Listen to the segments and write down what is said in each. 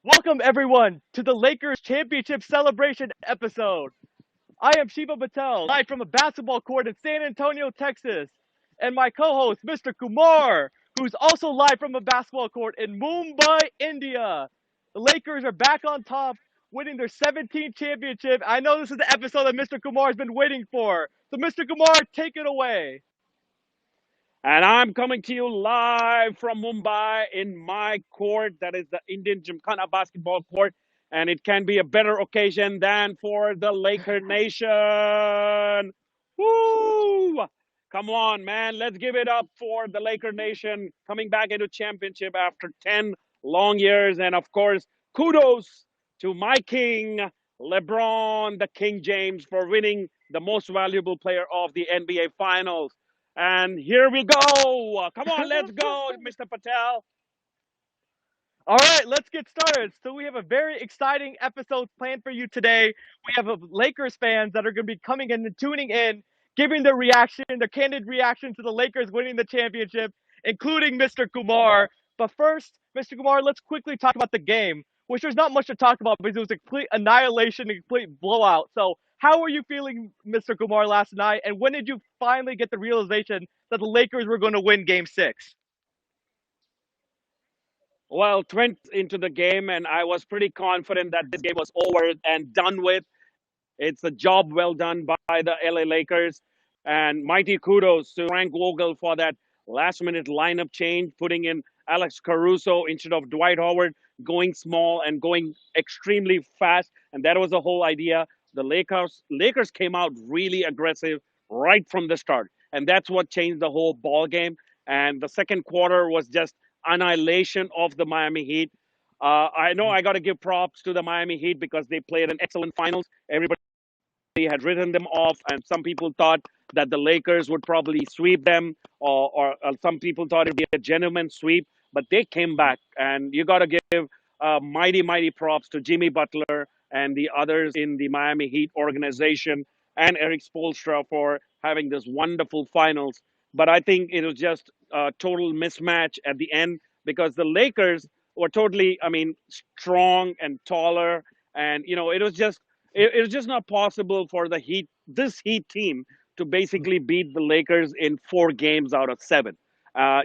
Welcome everyone to the Lakers championship celebration episode. I am Shivam Patel, live from a basketball court in San Antonio, Texas, and my co-host Mr. Kumar, who's also live from a basketball court in Mumbai, India. The Lakers are back on top, winning their 17th championship. I know this is the episode that Mr. Kumar has been waiting for. So Mr. Kumar, take it away. And I'm coming to you live from Mumbai in my court. That is the Indian Gymkhana basketball court. And it can be a better occasion than for the Laker Nation. Woo! Come on, man. Let's give it up for the Laker Nation coming back into championship after 10 long years. And of course, kudos to my king, LeBron, the King James, for winning the most valuable player of the NBA Finals. And here we go. Come on, let's go, Mr. Patel. All right, let's get started. So we have a very exciting episode planned for you today. We have Lakers fans that are going to be coming in and tuning in, giving their reaction, their candid reaction to the Lakers winning the championship, including Mr. Kumar. But first, Mr. Kumar, let's quickly talk about the game, which there's not much to talk about because it was a complete annihilation, a complete blowout. So how were you feeling, Mr. Kumar, last night? And when did you finally get the realization that the Lakers were going to win Game 6? Well, 20 into the game, and I was pretty confident that this game was over and done with. It's a job well done by the LA Lakers. And mighty kudos to Frank Vogel for that last minute lineup change, putting in Alex Caruso instead of Dwight Howard, going small and going extremely fast. And that was the whole idea. The Lakers came out really aggressive right from the start. And that's what changed the whole ball game. And the second quarter was just annihilation of the Miami Heat. I know I got to give props to the Miami Heat because they played an excellent finals. Everybody had written them off, and some people thought that the Lakers would probably sweep them, or some people thought it'd be a gentleman sweep. But they came back, and you got to give mighty props to Jimmy Butler and the others in the Miami Heat organization and Eric Spoelstra for having this wonderful finals. But I think it was just a total mismatch at the end because the Lakers were totally, I mean, strong and taller, and it was just not possible for this Heat team, to basically beat the Lakers in 4 games out of 7.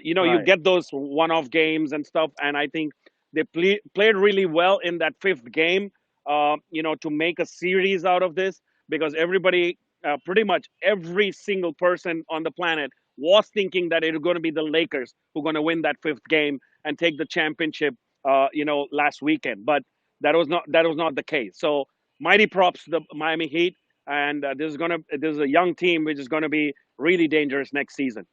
You Right. get those one-off games and stuff, and I think they played really well in that fifth game. To make a series out of this, because everybody, pretty much every single person on the planet, was thinking that it was going to be the Lakers who are going to win that fifth game and take the championship. Last weekend, but that was not the case. So mighty props to the Miami Heat, and this is a young team which is gonna be really dangerous next season.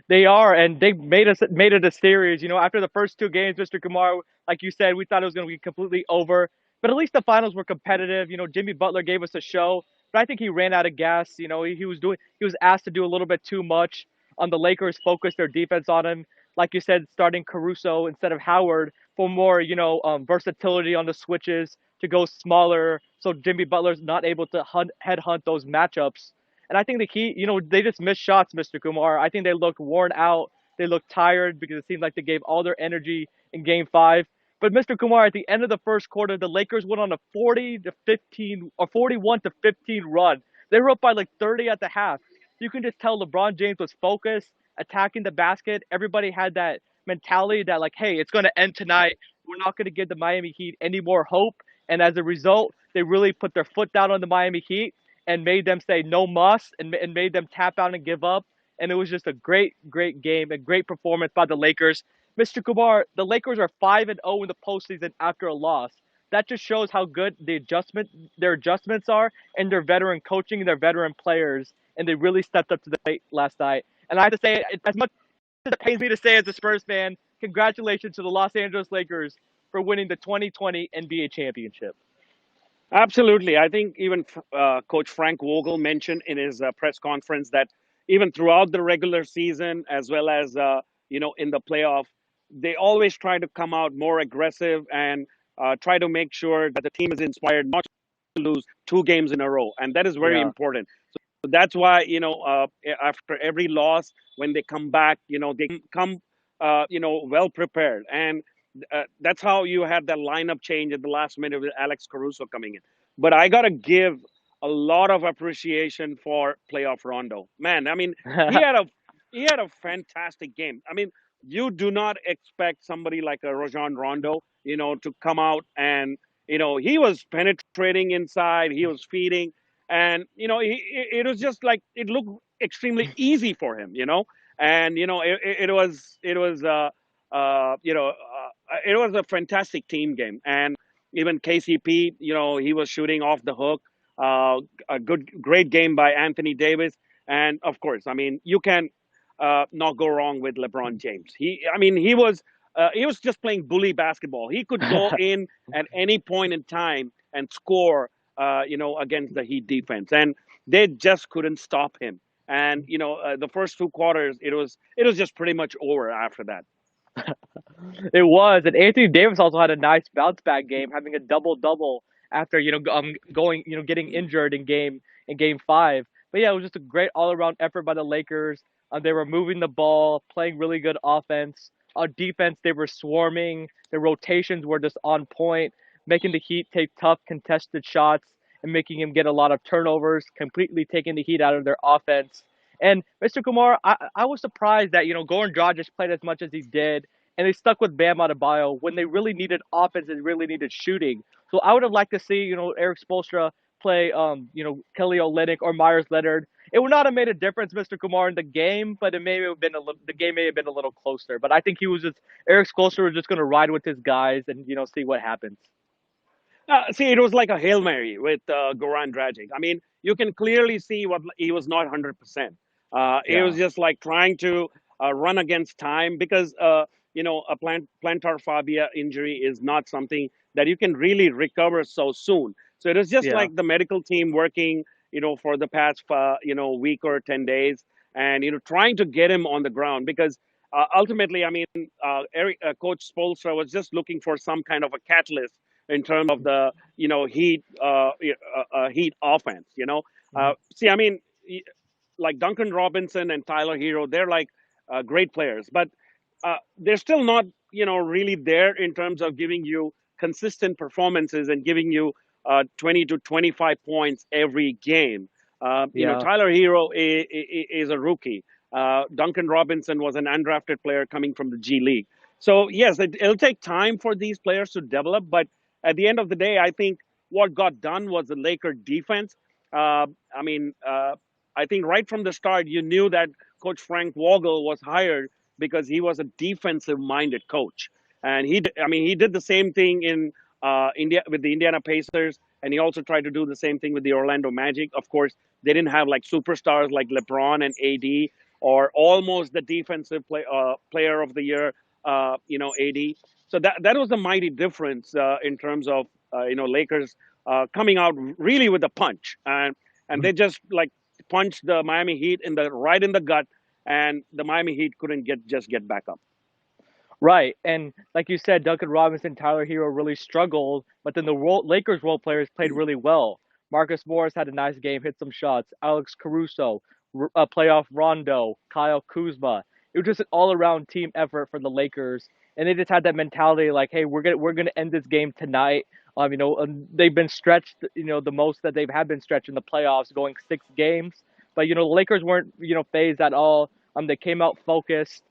They are, and they made it a series. After the first 2 games, Mr. Kumar, like you said, we thought it was going to be completely over. But at least the finals were competitive. Jimmy Butler gave us a show, but I think he ran out of gas. He was asked to do a little bit too much. The Lakers focused their defense on him, like you said, starting Caruso instead of Howard for more, versatility on the switches to go smaller, so Jimmy Butler's not able to headhunt those matchups. And I think the key, they just missed shots, Mr. Kumar. I think they looked worn out. They looked tired because it seemed like they gave all their energy in Game 5. But Mr. Kumar, at the end of the first quarter, the Lakers went on a 40-15 or 41-15 run. They were up by like 30 at the half. You can just tell LeBron James was focused, attacking the basket. Everybody had that mentality that like, hey, it's going to end tonight. We're not going to give the Miami Heat any more hope. And as a result, they really put their foot down on the Miami Heat and made them say no muss, and made them tap out and give up. And it was just a great game, a great performance by the Lakers. Mr. Kumar, the Lakers are 5-0 in the postseason after a loss. That just shows how good their adjustments are, and their veteran coaching and their veteran players. And they really stepped up to the plate last night. And I have to say, as much as it pains me to say as a Spurs fan, congratulations to the Los Angeles Lakers for winning the 2020 NBA championship. Absolutely, I think even Coach Frank Vogel mentioned in his press conference that even throughout the regular season, as well as in the playoff, they always try to come out more aggressive and try to make sure that the team is inspired not to lose 2 games in a row, and that is very Yeah. important. So that's why after every loss, when they come back, they come well prepared. And that's how you had that lineup change at the last minute with Alex Caruso coming in. But I gotta give a lot of appreciation for playoff Rondo. Man, I mean, he had a he had a fantastic game. I mean, you do not expect somebody like a Rajon Rondo, to come out and he was penetrating inside, he was feeding, and it was just like it looked extremely easy for him, and it was a fantastic team game, and even KCP, he was shooting off the hook. A great game by Anthony Davis, and of course, I mean, you can not go wrong with LeBron James. I mean, he was just playing bully basketball. He could go in at any point in time and score, against the Heat defense, and they just couldn't stop him. And the first two quarters, it was just pretty much over after that. It was, and Anthony Davis also had a nice bounce back game, having a double double after going getting injured in game five. But yeah, it was just a great all around effort by the Lakers. They were moving the ball, playing really good offense. On defense, they were swarming. The rotations were just on point, making the Heat take tough contested shots and making him get a lot of turnovers, completely taking the Heat out of their offense. And Mr. Kumar, I was surprised that Goran Dragic played as much as he did, and they stuck with Bam Adebayo when they really needed offense and really needed shooting. So I would have liked to see Eric Spoelstra play Kelly Olynyk or Myers Leonard. It would not have made a difference, Mr. Kumar, in the game, but it may have been the game may have been a little closer. But I think Eric Spoelstra was just going to ride with his guys and see what happens. See, it was like a Hail Mary with Goran Dragic. I mean, you can clearly see what he was not 100%. It was Yeah, just like trying to run against time because, a plantar fibia injury is not something that you can really recover so soon. So it was just yeah, like the medical team working, for the past, week or 10 days and, trying to get him on the ground because ultimately, I mean, Coach Spolstra was just looking for some kind of a catalyst in terms of the Heat offense. See, I mean, like Duncan Robinson and Tyler Hero, they're like great players, but they're still not really there in terms of giving you consistent performances and giving you 20 to 25 points every game. yeah. Tyler Hero is a rookie. Duncan Robinson was an undrafted player coming from the G League. So yes, it'll take time for these players to develop, but at the end of the day, I think what got done was the Laker defense. I mean, I think right from the start, you knew that Coach Frank Vogel was hired because he was a defensive-minded coach, and I mean, he did the same thing in India with the Indiana Pacers, and he also tried to do the same thing with the Orlando Magic. Of course, they didn't have like superstars like LeBron and AD, or almost the player of the year, AD. So that was a mighty difference in terms of Lakers coming out really with a punch, and they just like punched the Miami Heat right in the gut, and the Miami Heat couldn't get back up. Right, and like you said, Duncan Robinson, Tyler Hero really struggled, but then the Lakers role players played really well. Marcus Morris had a nice game, hit some shots. Alex Caruso, playoff Rondo, Kyle Kuzma. It was just an all-around team effort for the Lakers, and they just had that mentality like, hey, we're gonna end this game tonight. They've been stretched, the most that they've had been stretched in the playoffs, going 6 games. But the Lakers weren't, phased at all. They came out focused,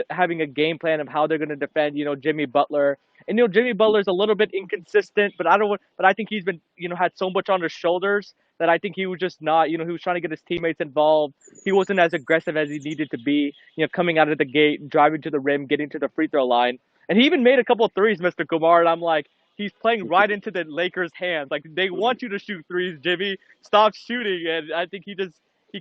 having a game plan of how they're going to defend, Jimmy Butler. And Jimmy Butler's a little bit inconsistent, but I think he's been, had so much on his shoulders that I think he was just not, he was trying to get his teammates involved. He wasn't as aggressive as he needed to be, coming out of the gate, driving to the rim, getting to the free throw line. And he even made a couple of threes, Mr. Kumar, and I'm like, he's playing right into the Lakers' hands. Like, they want you to shoot threes, Jimmy. Stop shooting. And I think he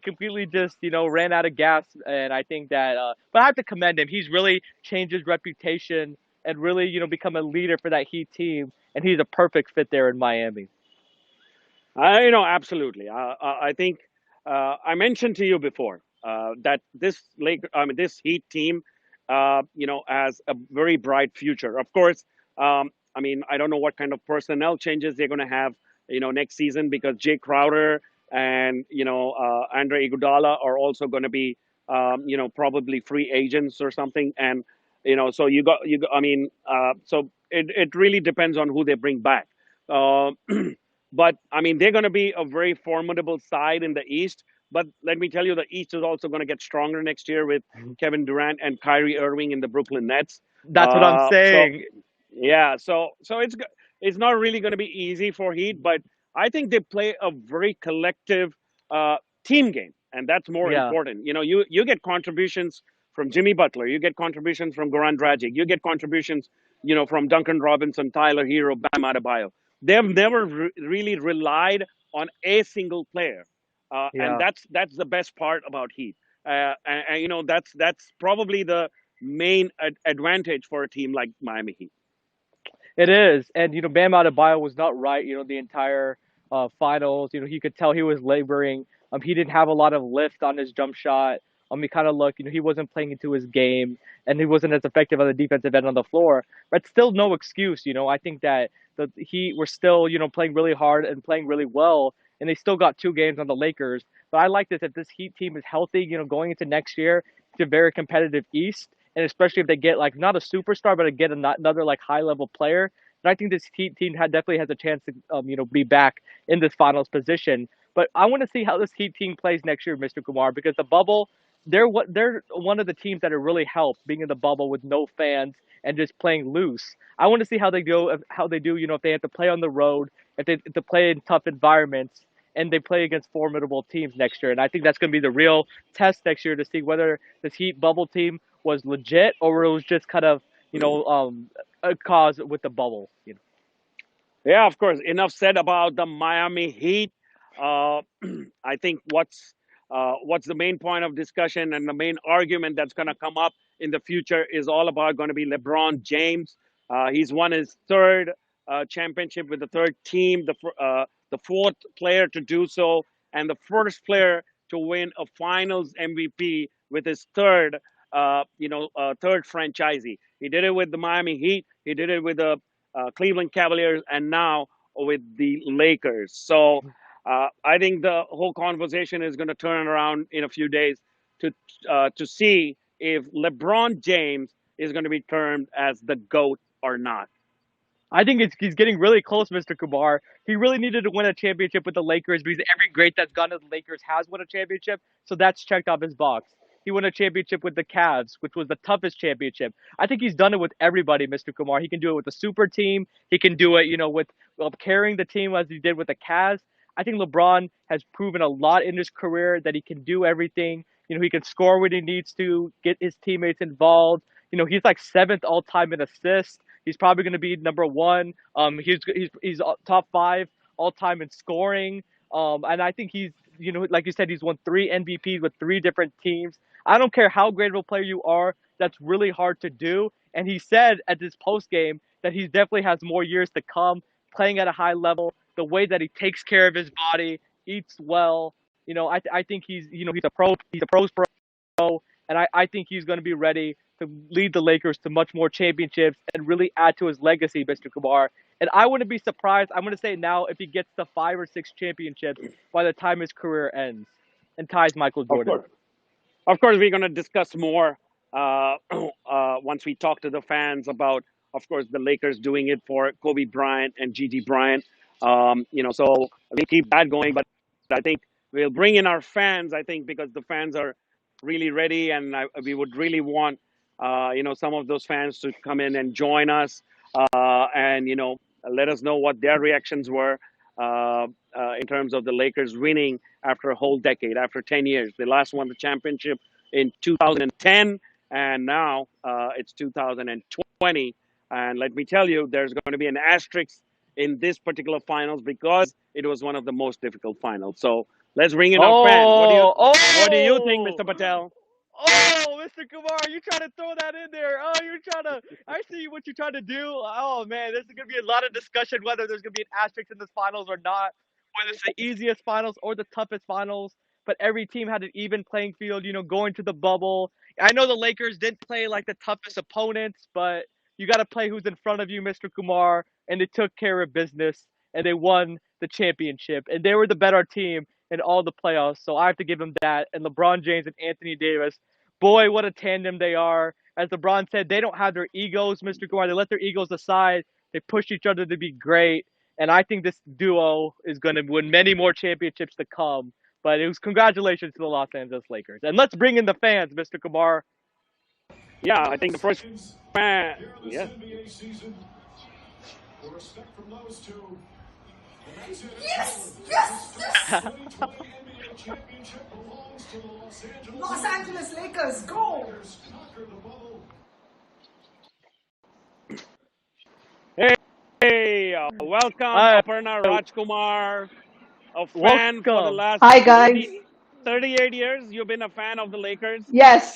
completely just, ran out of gas. And I think that, but I have to commend him. He's really changed his reputation and really, become a leader for that Heat team. And he's a perfect fit there in Miami. Absolutely. I think I mentioned to you before that this Heat team, has a very bright future. Of course, I mean, I don't know what kind of personnel changes they're going to have, next season because Jay Crowder and Andre Iguodala are also going to be, probably free agents or something. And So I mean, so it really depends on who they bring back. Uh, but I mean, they're going to be a very formidable side in the East. But let me tell you, the East is also going to get stronger next year with Kevin Durant and Kyrie Irving in the Brooklyn Nets. That's what I'm So saying. yeah, so it's not really going to be easy for Heat, but I think they play a very collective uh, team game, and that's more Yeah. important. You get contributions from Jimmy Butler, you get contributions from Goran Dragic, you get contributions, from Duncan Robinson, Tyler Hero, Bam Adebayo. They've never really relied on a single player, and Yeah. that's the best part about Heat. And that's probably the main advantage for a team like Miami Heat. It is, and Bam Adebayo was not right. The entire finals. He could tell he was laboring. He didn't have a lot of lift on his jump shot. He kind of looked. He wasn't playing into his game, and he wasn't as effective on the defensive end on the floor. But still, no excuse. I think that the Heat were still, playing really hard and playing really well, and they still got 2 games on the Lakers. But I like this if this Heat team is healthy. Going into next year, it's a very competitive East, and especially if they get like not a superstar, but get another like high level player. And I think this Heat team definitely has a chance to be back in this finals position. But I want to see how this Heat team plays next year, Mr. Kumar, because the bubble, they're one of the teams that are really helped being in the bubble with no fans and just playing loose. I want to see how they go, how they do. If they have to play on the road, if they play in tough environments, and they play against formidable teams next year. And I think that's going to be the real test next year to see whether this Heat bubble team was legit or it was just kind of a cause with the bubble. Yeah, of course. Enough said about the Miami Heat. Uh, I think what's the main point of discussion and the main argument that's going to come up in the future is all about going to be LeBron James. He's won his third championship with the third team, the fourth player to do so, and the first player to win a Finals MVP with his third franchisee. He did it with the Miami Heat. He did it with the Cleveland Cavaliers, and now with the Lakers. So I think the whole conversation is going to turn around in a few days to see if LeBron James is going to be termed as the GOAT or not. I think he's getting really close, Mr. Kumar. He really needed to win a championship with the Lakers because every great that's gone to the Lakers has won a championship, so that's checked off his box. He won a championship with the Cavs, which was the toughest championship. I think he's done it with everybody, Mr. Kumar. He can do it with the super team. He can do it, with carrying the team as he did with the Cavs. I think LeBron has proven a lot in his career that he can do everything. He can score when he needs to, get his teammates involved. He's like seventh all time in assists. He's probably going to be number one. He's top 5 all time in scoring. And I think he's like you said, he's won 3 MVPs with 3 different teams. I don't care how great of a player you are. That's really hard to do. And he said at this post game that he definitely has more years to come, playing at a high level. The way that he takes care of his body, eats well. I think he's a pro. He's a pro's pro, and I think he's going to be ready to lead the Lakers to much more championships and really add to his legacy, Mr. Kumar. And I wouldn't be surprised. I'm going to say now if he gets to 5 or 6 championships by the time his career ends and ties Michael Of Jordan. course. Of course, we're going to discuss more once we talk to the fans about, of course, the Lakers doing it for Kobe Bryant and Gigi Bryant. So we keep that going. But I think we'll bring in our fans. I think because the fans are really ready, and we would really want, some of those fans to come in and join us, and let us know what their reactions were in terms of the Lakers winning after a whole decade, after 10 years. They last won the championship in 2010, and now it's 2020. And let me tell you, there's going to be an asterisk in this particular finals because it was one of the most difficult finals. So let's bring in our fans. Oh, What do you think, oh, Mr. Patel? oh, Mr. Kumar, you trying to throw that in there? Oh, you're trying to. I see what you're trying to do. Oh man, there's gonna be a lot of discussion whether there's gonna be an asterisk in this finals or not, whether it's the easiest finals or the toughest finals. But every team had an even playing field. Going to the bubble. I know the Lakers didn't play like the toughest opponents, but you got to play who's in front of you, Mr. Kumar, and they took care of business and they won the championship, and they were the better team in all the playoffs. So I have to give them that. And LeBron James and Anthony Davis, boy, what a tandem they are. as LeBron said, they don't have their egos, Mr. Kumar. They let their egos aside. They push each other to be great. And I think this duo is going to win many more championships to come. But it was congratulations to the Los Angeles Lakers. And let's bring in the fans, Mr. Kumar. Yeah, I think the first fan. Yeah. Yes, yes, yes! Los Angeles Lakers, go! Hey, welcome, Uh, Aparna Rajkumar, a fan for the welcome. last Hi, guys. 30, 38 years. You've been a fan of the Lakers. Yes,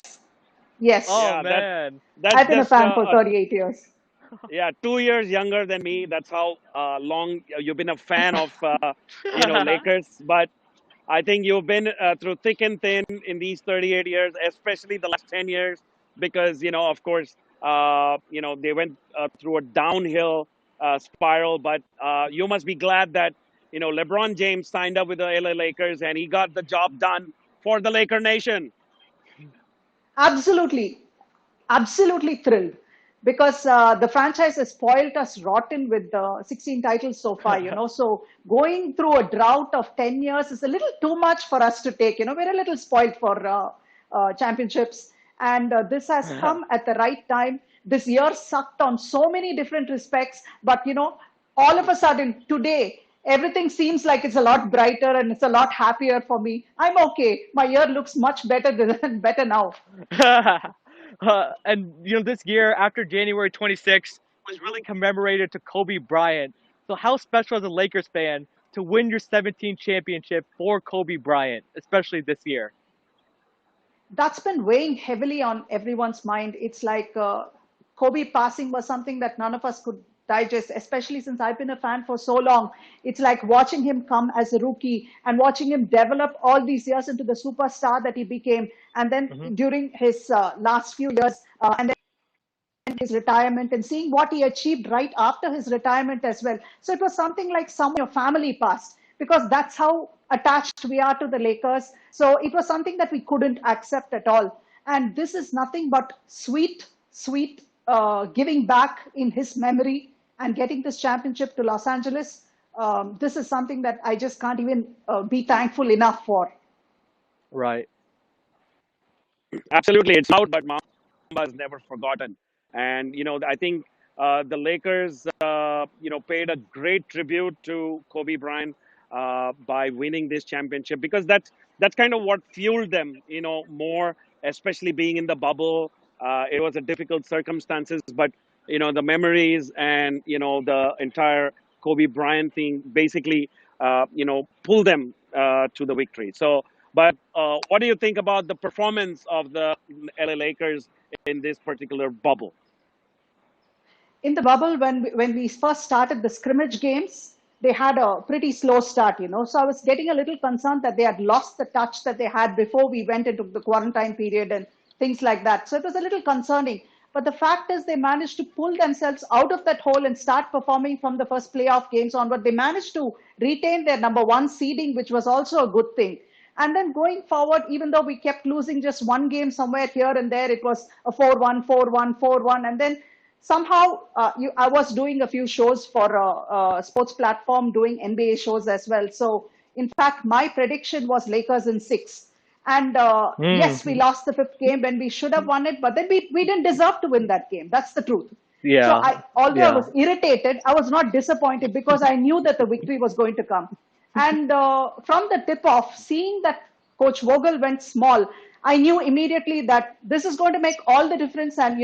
yes. Oh, Yeah, man. that's I've been a just fan for 38 years. yeah, 2 years younger than me. That's how long you've been a fan of Lakers. But I think you've been through thick and thin in these 38 years, especially the last 10 years, because of course, they went through a downhill spiral. But you must be glad that LeBron James signed up with the LA Lakers and he got the job done for the Laker Nation. Absolutely, absolutely thrilled because the franchise has spoiled us rotten with 16 titles so far. So going through a drought of 10 years is a little too much for us to take. We're a little spoiled for championships. And this has come at the right time. This year sucked on so many different respects. But, all of a sudden today, everything seems like it's a lot brighter and it's a lot happier for me. I'm okay. My year looks much better than better now. And this year after January 26th was really commemorated to Kobe Bryant. So how special as a Lakers fan to win your 17th championship for Kobe Bryant, especially this year? That's been weighing heavily on everyone's mind. It's like Kobe passing was something that none of us could digest, especially since I've been a fan for so long. It's like watching him come as a rookie and watching him develop all these years into the superstar that he became. And then Hmm. during his last few years, and then his retirement and seeing what he achieved right after his retirement as well. So it was something like someone in your family passed because that's how attached we are to the Lakers. So it was something that we couldn't accept at all. And this is nothing but sweet, sweet giving back in his memory and getting this championship to Los Angeles. This is something that I just can't even be thankful enough for. Right. Absolutely, it's loud, but Mamba is never forgotten. And I think the Lakers, paid a great tribute to Kobe Bryant by winning this championship because that's kind of what fueled them, more, especially being in the bubble. It was a difficult circumstances, but the memories and the entire Kobe Bryant thing basically, pulled them to the victory. So. But what do you think about the performance of the LA Lakers in this particular bubble? In the bubble, when we first started the scrimmage games, they had a pretty slow start. So I was getting a little concerned that they had lost the touch that they had before we went into the quarantine period and things like that. So it was a little concerning. But the fact is, they managed to pull themselves out of that hole and start performing from the first playoff games onward. They managed to retain their number one seeding, which was also a good thing. And then going forward, even though we kept losing just one game somewhere here and there, it was a 4-1, 4-1, 4-1. And then somehow I was doing a few shows for a sports platform, doing NBA shows as well. So, in fact, my prediction was Lakers in six. And yes, we Mm. lost the fifth game when we should have won it, but then we didn't deserve to win that game. That's the truth. So Yeah. although I Yeah. was irritated, I was not disappointed because I knew that the victory was going to come. And from the tip off, seeing that Coach Vogel went small, I knew immediately that this is going to make all the difference and,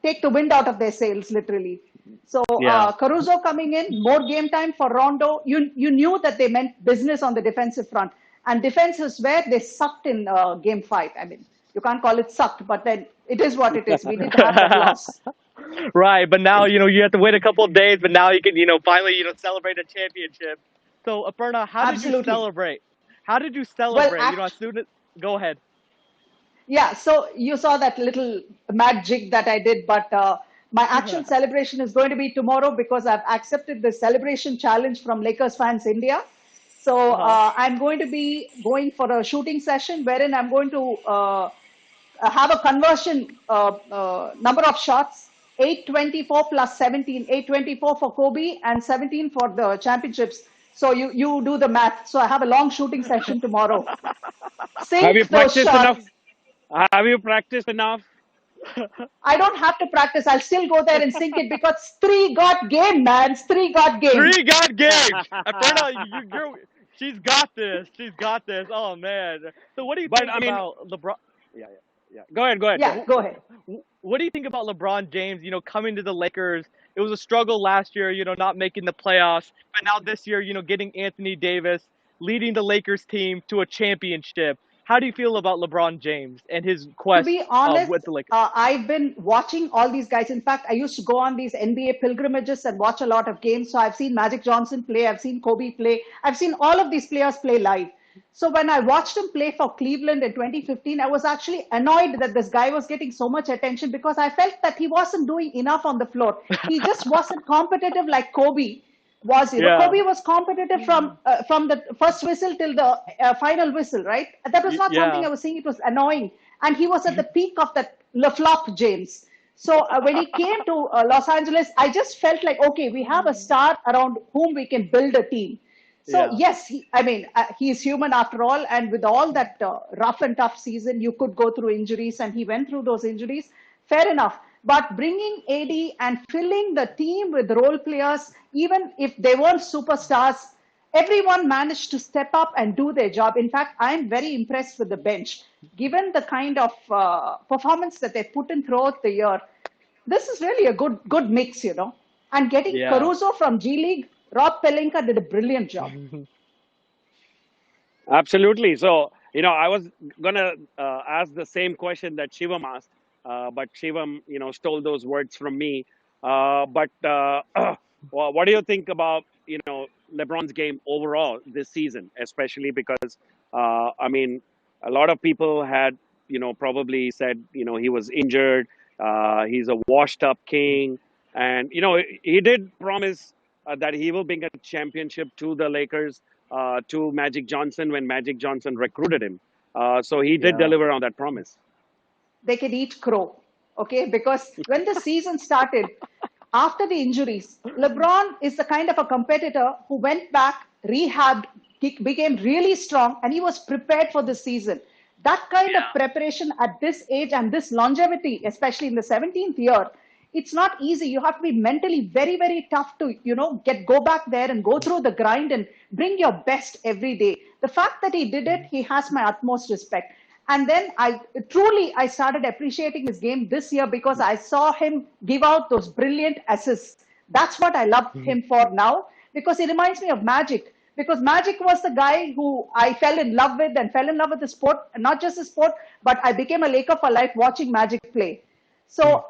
take the wind out of their sails, literally. So Yeah. Caruso coming in, more game time for Rondo. You knew that they meant business on the defensive front. And defense is where they sucked in game five. I mean, you can't call it sucked, but then it is what it is. We did have that loss. Right, but now you have to wait a couple of days, but now you can finally celebrate a championship. So Aparna, how did you Absolutely. celebrate? How did you Well, celebrate? As soon as go ahead. yeah, so you saw that little mad jig that I did, but my actual celebration is going to be tomorrow because I've accepted the celebration challenge from Lakers Fans India. So Uh-huh. I'm going to be going for a shooting session wherein I'm going to have a conversion number of shots. 824 plus 17, 824 for Kobe and 17 for the championships. So you do the math. So I have a long shooting session tomorrow. Have you Sink those practiced enough? shots. Have you practiced enough? I don't have to practice. I'll still go there and sink it because three got game, man. Three got game. Three God games. Aparna, she's got this. She's got this. Oh man. So what do you But think I mean, about LeBron? Yeah, yeah, go ahead, go ahead. Yeah, go ahead. what do you think about LeBron James, coming to the Lakers? It was a struggle last year, not making the playoffs, but now this year, getting Anthony Davis, leading the Lakers team to a championship. How do you feel about LeBron James and his To quest be honest, with the Lakers? I've been watching all these guys. In fact, I used to go on these NBA pilgrimages and watch a lot of games. So I've seen Magic Johnson play, I've seen Kobe play, I've seen all of these players play live. So when I watched him play for Cleveland in 2015, I was actually annoyed that this guy was getting so much attention because I felt that he wasn't doing enough on the floor. He just wasn't competitive like Kobe was. Yeah, Kobe was competitive from the first whistle till the final whistle, right? That was not something yeah, I was saying. It was annoying, and he was at the peak of that flop James. So when he came to Los Angeles, I just felt like, okay, we have a star around whom we can build a team. So yeah, yes, he's human after all, and with all that rough and tough season, you could go through injuries, and he went through those injuries. Fair enough. But bringing AD and filling the team with role players, even if they weren't superstars, everyone managed to step up and do their job. In fact, I'm very impressed with the bench. Given the kind of performance that they put in throughout the year, this is really a good mix. And getting yeah. Caruso from G League, Rob Pelinka did a brilliant job. Absolutely. So, I was gonna ask the same question that Shivam asked, but Shivam, stole those words from me. But well, what do you think about, LeBron's game overall this season, especially because, I mean, a lot of people had, probably said, he was injured. He's a washed-up king, and he did promise that he will bring a championship to the Lakers, to Magic Johnson when Magic Johnson recruited him. So he did Yeah. deliver on that promise. They can eat crow. Okay, because when the season started, after the injuries, LeBron is the kind of a competitor who went back, rehabbed, he became really strong, and he was prepared for the season. That kind of Yeah. preparation at this age and this longevity, especially in the 17th year, it's not easy. You have to be mentally very, very tough to, go back there and go through the grind and bring your best every day. The fact that he did it, he has my utmost respect. And then I started appreciating his game this year because I saw him give out those brilliant assists. That's what I love him for now because he reminds me of Magic. Because Magic was the guy who I fell in love with and fell in love with the sport, not just the sport, but I became a Laker for life watching Magic play. So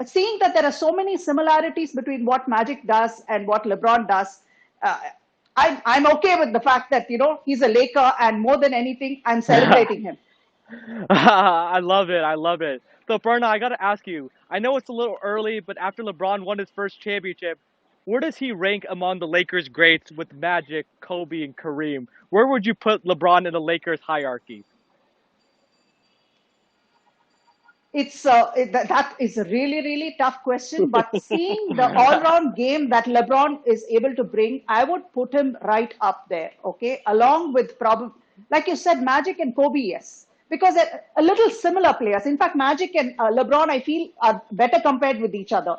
seeing that there are so many similarities between what Magic does and what LeBron does, uh, I'm okay with the fact that he's a Laker, and more than anything, I'm celebrating him. I love it. I love it. So, Berna, I got to ask you. I know it's a little early, but after LeBron won his first championship, where does he rank among the Lakers greats with Magic, Kobe, and Kareem? Where would you put LeBron in the Lakers hierarchy? That is a really, really tough question. But seeing the all-round game that LeBron is able to bring, I would put him right up there. Okay, along with probably, like you said, Magic and Kobe, yes, because a little similar players. In fact, Magic and LeBron, I feel, are better compared with each other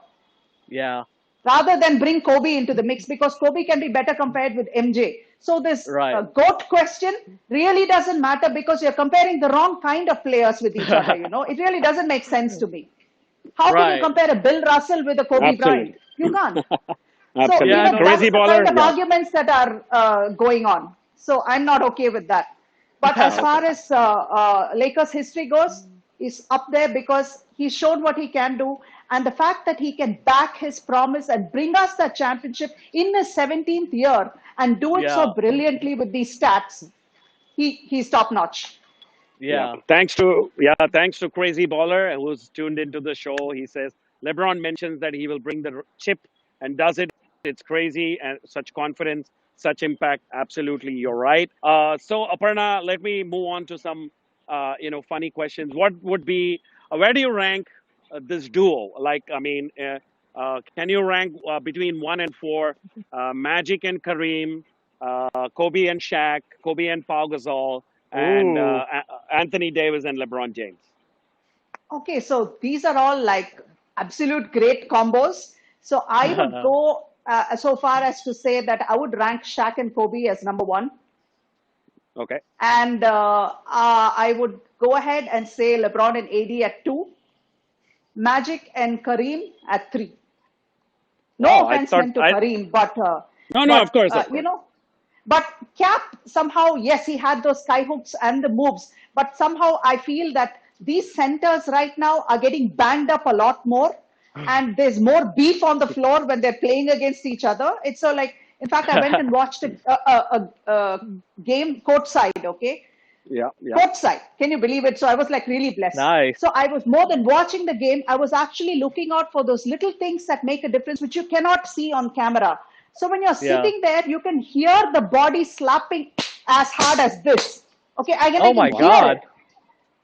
Yeah. rather than bring Kobe into the mix because Kobe can be better compared with MJ. So this Right. GOAT question really doesn't matter because you're comparing the wrong kind of players with each other. It really doesn't make sense to me. How can you Right. compare a Bill Russell with a Kobe Bryant? Absolutely. You can't. So, Absolutely. Yeah. No. that's Crazy the kind baller. of Yeah. arguments that are going on. So I'm not okay with that. But as Okay. far as Lakers history goes, he's up there because he's shown what he can do. And the fact that he can back his promise and bring us that championship in his 17th year and do it so Yeah. brilliantly with these stats, he's top notch. Yeah. Yeah. Thanks to Crazy Baller who's tuned into the show. He says LeBron mentions that he will bring the chip and does it. It's crazy and such confidence, such impact. Absolutely, you're right. So Aparna, let me move on to some funny questions. What would be, where do you rank this duo? Like, I mean, can you rank between 1 and 4, Magic and Kareem, Kobe and Shaq, Kobe and Pau Gasol, and Ooh. Anthony Davis and LeBron James? Okay, so these are all like absolute great combos. So I would go so far as to say that I would rank Shaq and Kobe as number one. Okay. And I would go ahead and say LeBron and AD at two, Magic and Kareem at three. No Wow, I offense thought meant to I Kareem, but no, no, of course, of you course. know, but Cap somehow, yes, he had those sky hooks and the moves, but somehow I feel that these centers right now are getting banged up a lot more, and there's more beef on the floor when they're playing against each other. It's so like, in fact, I went and watched a game courtside. Okay, Yeah, yeah. courtside. Can you believe it? So I was like really blessed. Nice. So I was more than watching the game, I was actually looking out for those little things that make a difference, which you cannot see on camera. So when you're Yeah. sitting there, you can hear the body slapping as hard as this. Okay, Oh I can my hear God. it.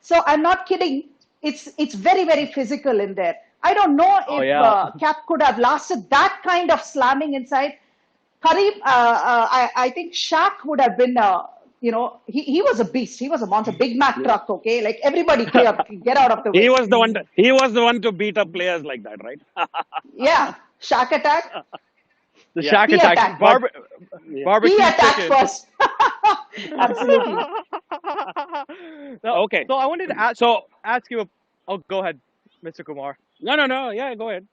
So I'm not kidding. It's very very physical in there. I don't know Oh if yeah. Cap could have lasted that kind of slamming inside. Kareem, I think Shaq would have been, he was a beast. He was a monster, Big Mac Yeah. truck. Okay, like everybody clear, get out of the He way. was the one. He was the one to beat up players like that, right? Yeah, Shaq attack. The Yeah, Shack He attack. attacked first. yeah. He Barbecue attacked chicken. first. Absolutely. No, Okay. so I wanted to So ask you. Oh, go ahead, Mr. Kumar. no, no, no. Yeah, go ahead.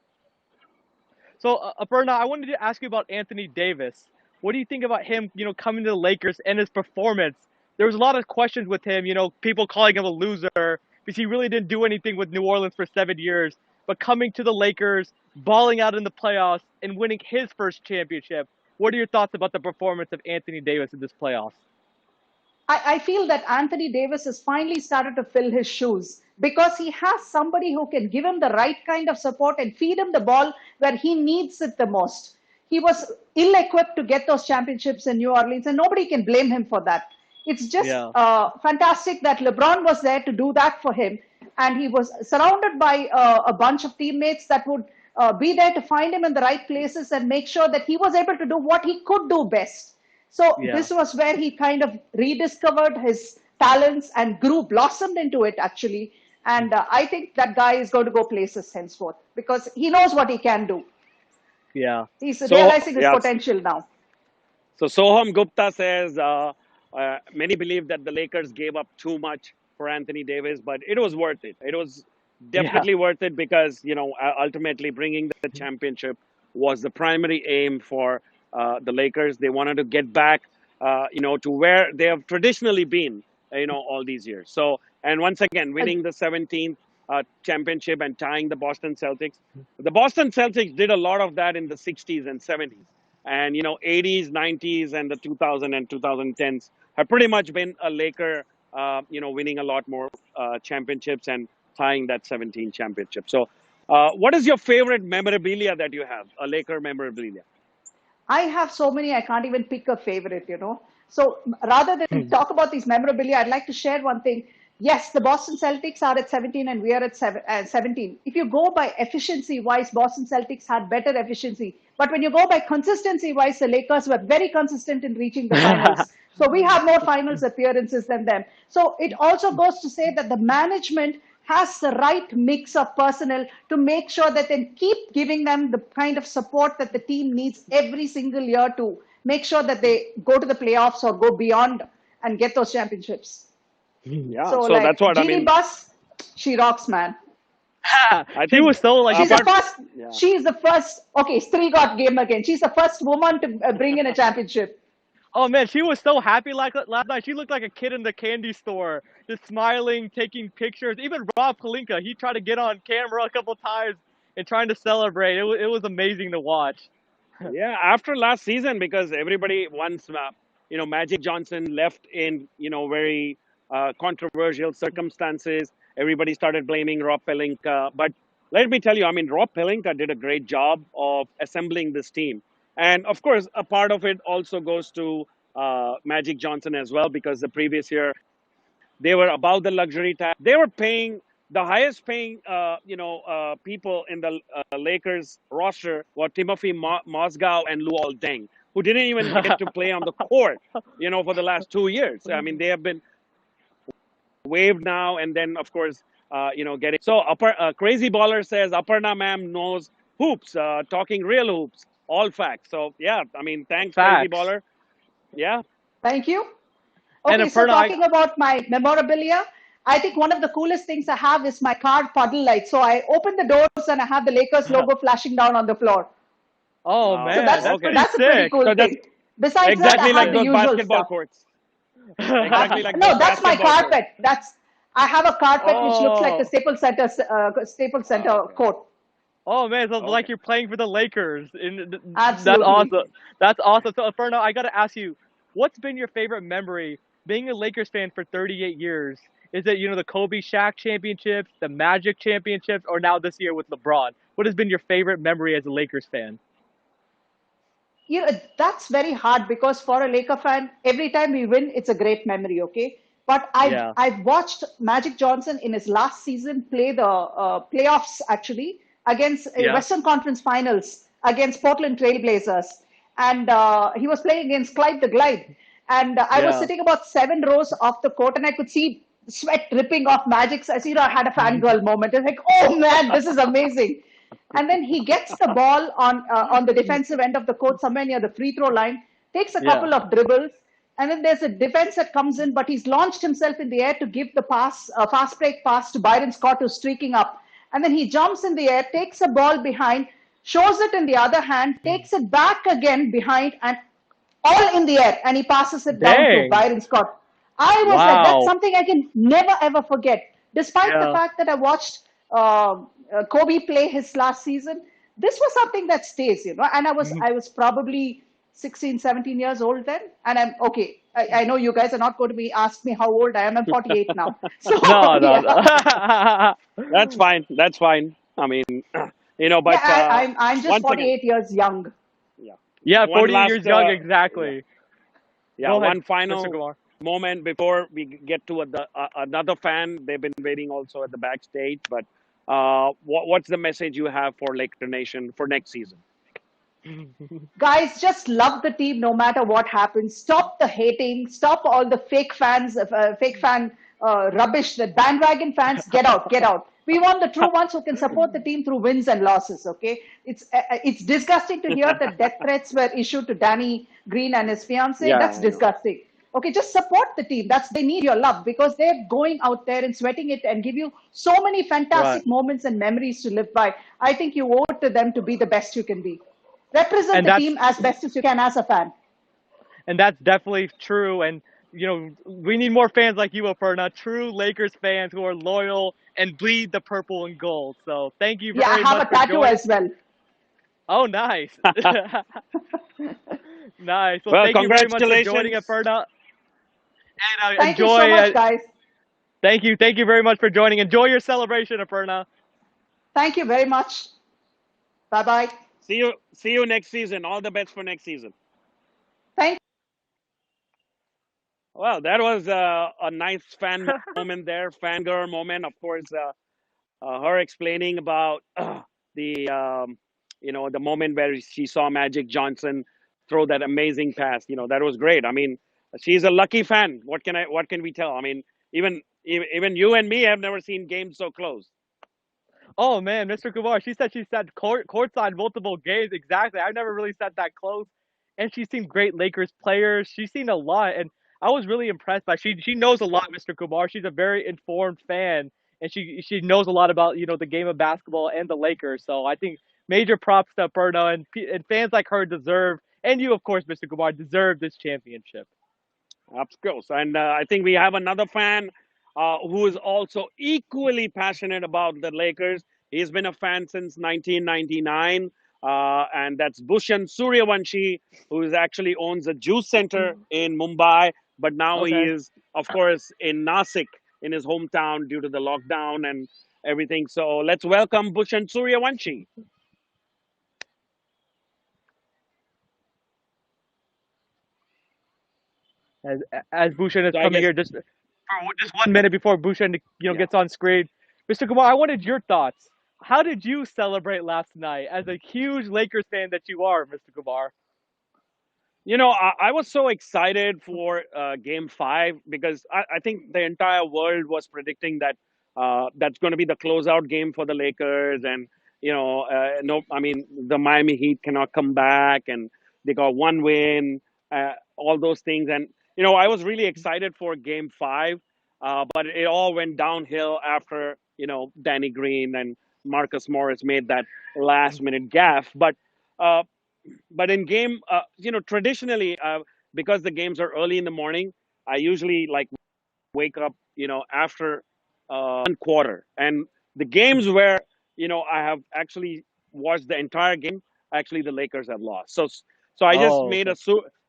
So, Aparna, I wanted to ask you about Anthony Davis. What do you think about him, coming to the Lakers and his performance? There was a lot of questions with him, people calling him a loser because he really didn't do anything with New Orleans for 7 years. But coming to the Lakers, balling out in the playoffs, and winning his first championship. What are your thoughts about the performance of Anthony Davis in this playoffs? I feel that Anthony Davis has finally started to fill his shoes because he has somebody who can give him the right kind of support and feed him the ball where he needs it the most. He was ill equipped to get those championships in New Orleans, and nobody can blame him for that. It's just Yeah, fantastic that LeBron was there to do that for him, and he was surrounded by a bunch of teammates that would be there to find him in the right places and make sure that he was able to do what he could do best. So yeah, this was where he kind of rediscovered his talents and grew, blossomed into it actually. And I think that guy is going to go places henceforth because he knows what he can do. yeah. He's So realizing his yeah. potential now. So Soham Gupta says many believe that the Lakers gave up too much for Anthony Davis, but it was worth it. It was Yeah, definitely worth it because ultimately bringing the championship was the primary aim for the Lakers. They wanted to get back, to where they have traditionally been, all these years. So and once again, winning the 17th championship and tying the Boston Celtics. The Boston Celtics did a lot of that in the 60s and 70s. And 80s, 90s, and the 2000 and 2010s have pretty much been a Laker, winning a lot more championships and tying that 17 championship. So, what is your favorite memorabilia that you have? A Laker memorabilia? I have so many, I can't even pick a favorite. So rather than talk about these memorabilia, I'd like to share one thing. Yes, the Boston Celtics are at 17 and we are at 17. If you go by efficiency wise, Boston Celtics had better efficiency. But when you go by consistency wise, the Lakers were very consistent in reaching the finals. So we have more finals appearances than them. So it also goes to say that the management has the right mix of personnel to make sure that they keep giving them the kind of support that the team needs every single year to make sure that they go to the playoffs or go beyond and get those championships. Yeah. So So that's like what I Jeannie mean. Buss, she rocks, man. I she think was so like She's the apart. first. Yeah. She's the first. Okay, Stree got game again. She's the first woman to bring in a championship. Oh man, she was so happy like last night. She looked like a kid in the candy store, just smiling, taking pictures. Even Rob Pelinka, he tried to get on camera a couple times and trying to celebrate. It was amazing to watch. Yeah, after last season, because everybody once, Magic Johnson left in, very controversial circumstances. Everybody started blaming Rob Pelinka. But let me tell you, I mean, Rob Pelinka did a great job of assembling this team. And of course, a part of it also goes to Magic Johnson as well, because the previous year They were above the luxury tax. They were paying the highest paying, people in the Lakers roster were Timothy Mozgov and Luol Deng, who didn't even get to play on the court, for the last 2 years. I mean, they have been waived now, and then of course, getting so Crazy Baller says Aparna ma'am knows hoops, talking real hoops, all facts. So yeah, I mean, thanks, Crazy Facts. Baller. Yeah. Thank you. And Okay, so Aparna, talking about my memorabilia, I think one of the coolest things I have is my car puddle light. So I open the doors and I have the Lakers logo flashing down on the floor. oh So man, that's that's Okay. pretty that's a pretty sick. cool So that's thing. Besides that, I exactly have like the those usual basketball stuff. courts. Exactly like No, those that's my basketball courts. carpet. That's I have a carpet which looks like the Oh, Staples Center Okay. court. oh man, so it's like Okay. you're playing for the Lakers. That's Absolutely. awesome. That's awesome. So Inferno, I gotta ask you, what's been your favorite memory being a Lakers fan for 38 years? Is it the Kobe Shaq championships, the Magic championships, or now this year with LeBron? What has been your favorite memory as a Lakers fan? That's very hard because for a Laker fan, every time we win, it's a great memory, okay? But Yeah, I've watched Magic Johnson in his last season play the playoffs actually against yeah, Western Conference Finals against Portland Trailblazers, and he was playing against Clyde the Glide, and I was yeah. sitting about 7 rows off the court, and I could see sweat dripping off Magic's. As I had a fangirl moment. It's like, oh man, this is amazing. And then he gets the ball on the defensive end of the court, somewhere near the free throw line, takes a Yeah. couple of dribbles, and then there's a defense that comes in, but he's launched himself in the air to give the pass, a fast break pass to Byron Scott, who's streaking up. And then he jumps in the air, takes a ball behind, shows it in the other hand, takes it back again behind, and all in the air, and he passes it down to Dang. Byron Scott. I was like, that's Wow. something I can never ever forget. Despite the Yeah. fact that I watched Kobe play his last season, this was something that stays, And I was probably 16, 17 years old then, and I'm okay. I know you guys are not going to be ask me how old I am. I'm 48 now, so No, no, yeah, no. That's fine. That's fine. I mean, yeah. but I'm just once again, 48 years young. yeah. Yeah, One 48 last, years young, yeah, exactly. yeah. Go ahead, One Mr. final Kumar. moment before we get to another fan. They've been waiting also at the backstage. But what's the message you have for Laker Nation for next season? Guys, just love the team no matter what happens. Stop the hating. Stop all the fake fans, fake fan rubbish. The bandwagon fans, get out, get out. We want the true ones who can support the team through wins and losses. Okay, it's disgusting to hear that death threats were issued to Danny Green and his fiance. Yeah, That's I know. disgusting. Okay, just support the team. They need your love because they're going out there and sweating it and give you so many Right. fantastic moments and memories to live by. I think you owe it to them to be the best you can be. Represent And the that's team as best as you can as a fan. and that's definitely true. And we need more fans like you, Aparna, true Lakers fans who are loyal and bleed the purple and gold. So thank you Yeah, I very have much a for tattoo joining. as well. Oh, nice. Nice. Well, Well, thank you very much for joining, congratulations. Aparna, and Thank you so enjoy. much, guys. Thank you very much for joining. Enjoy your celebration, Aparna. Thank you very much. Bye bye. See you next season. All the best for next season. Thank Well, that was a nice fan moment there, fangirl moment. Of course, her explaining about the moment where she saw Magic Johnson throw that amazing pass. That was great. I mean, she's a lucky fan. What can we tell? I mean, even you and me have never seen games so close. Oh man, Mr. Kumar, she said she sat courtside multiple games. Exactly. I've never really sat that close. And she's seen great Lakers players. She's seen a lot. And I was really impressed by she knows a lot, Mr. Kumar. She's a very informed fan and she knows a lot about, the game of basketball and the Lakers. So I think major props to Perno and fans like her deserve and you of course, Mr. Kumar, deserve this championship. Of course. And I think we have another fan who is also equally passionate about the Lakers. He's been a fan since 1999. And that's Bhushan Suryavanshi, who is actually owns a juice center in Mumbai. But now he Okay. is, of course, in Nasik, in his hometown, due to the lockdown and everything. So let's welcome Bhushan Suryavanshi. As as Bhushan is So I coming guess, here, just for just 1 minute before Bhushan, Yeah. gets on screen. Mr. Kumar, I wanted your thoughts. How did you celebrate last night as a huge Lakers fan that you are, Mr. Kumar? I was so excited for Game Five because I think the entire world was predicting that that's going to be the closeout game for the Lakers, and no, I mean the Miami Heat cannot come back, and they got one win, all those things, and I was really excited for Game Five, but it all went downhill after Danny Green and Marcus Morris made that last minute gaffe, Uh, but in game traditionally because the games are early in the morning, I usually like wake up after one quarter, and the games where I have actually watched the entire game, actually the Lakers have lost. So I just Oh, made okay.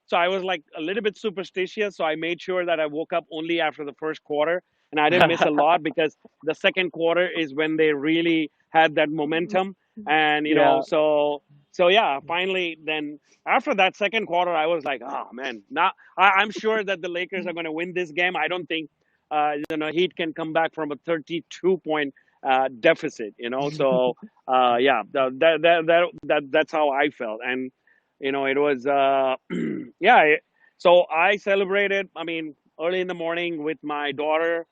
so I was like a little bit superstitious, so I made sure that I woke up only after the first quarter, and I didn't miss a lot because the second quarter is when they really had that momentum, and Yeah. so yeah, finally then after that second quarter, I was like, oh man, now I'm sure that the Lakers are going to win this game. I don't think Heat can come back from a 32-point deficit. So yeah, that's how I felt, and it was yeah. So I celebrated. I mean, early in the morning with my daughter,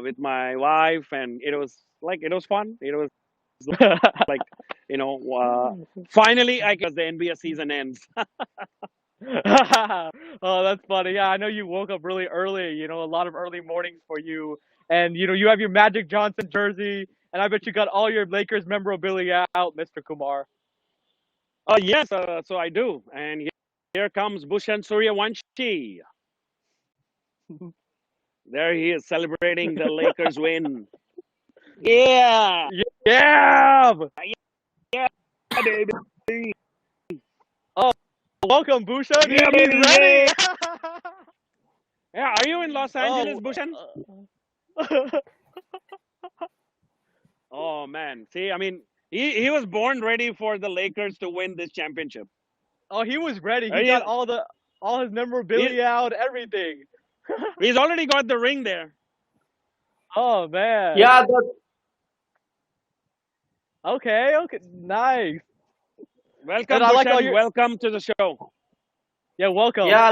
with my wife, and it was fun. It was like you know, finally, I guess the NBA season ends. Oh, that's funny. Yeah, I know you woke up really early, a lot of early mornings for you. And, you have your Magic Johnson jersey, and I bet you got all your Lakers memorabilia out, Mr. Kumar. Yes, so I do, and here comes Bhushan Suryavanshi. There he is celebrating the Lakers win. Yeah, Yeah! yeah, baby. Oh, welcome, Bhushan. Yeah, He's baby. ready. Yeah. Yeah, are you in Los Angeles, Oh, Bhushan? Oh man, see, I mean, he was born ready for the Lakers to win this championship. oh, he was ready. He got He, all his he, memorabilia out, everything. he's already got the ring there. Oh man. Yeah, Okay, okay, nice. And Welcome, I like all Bhushan. your Welcome to the show. yeah, welcome. yeah,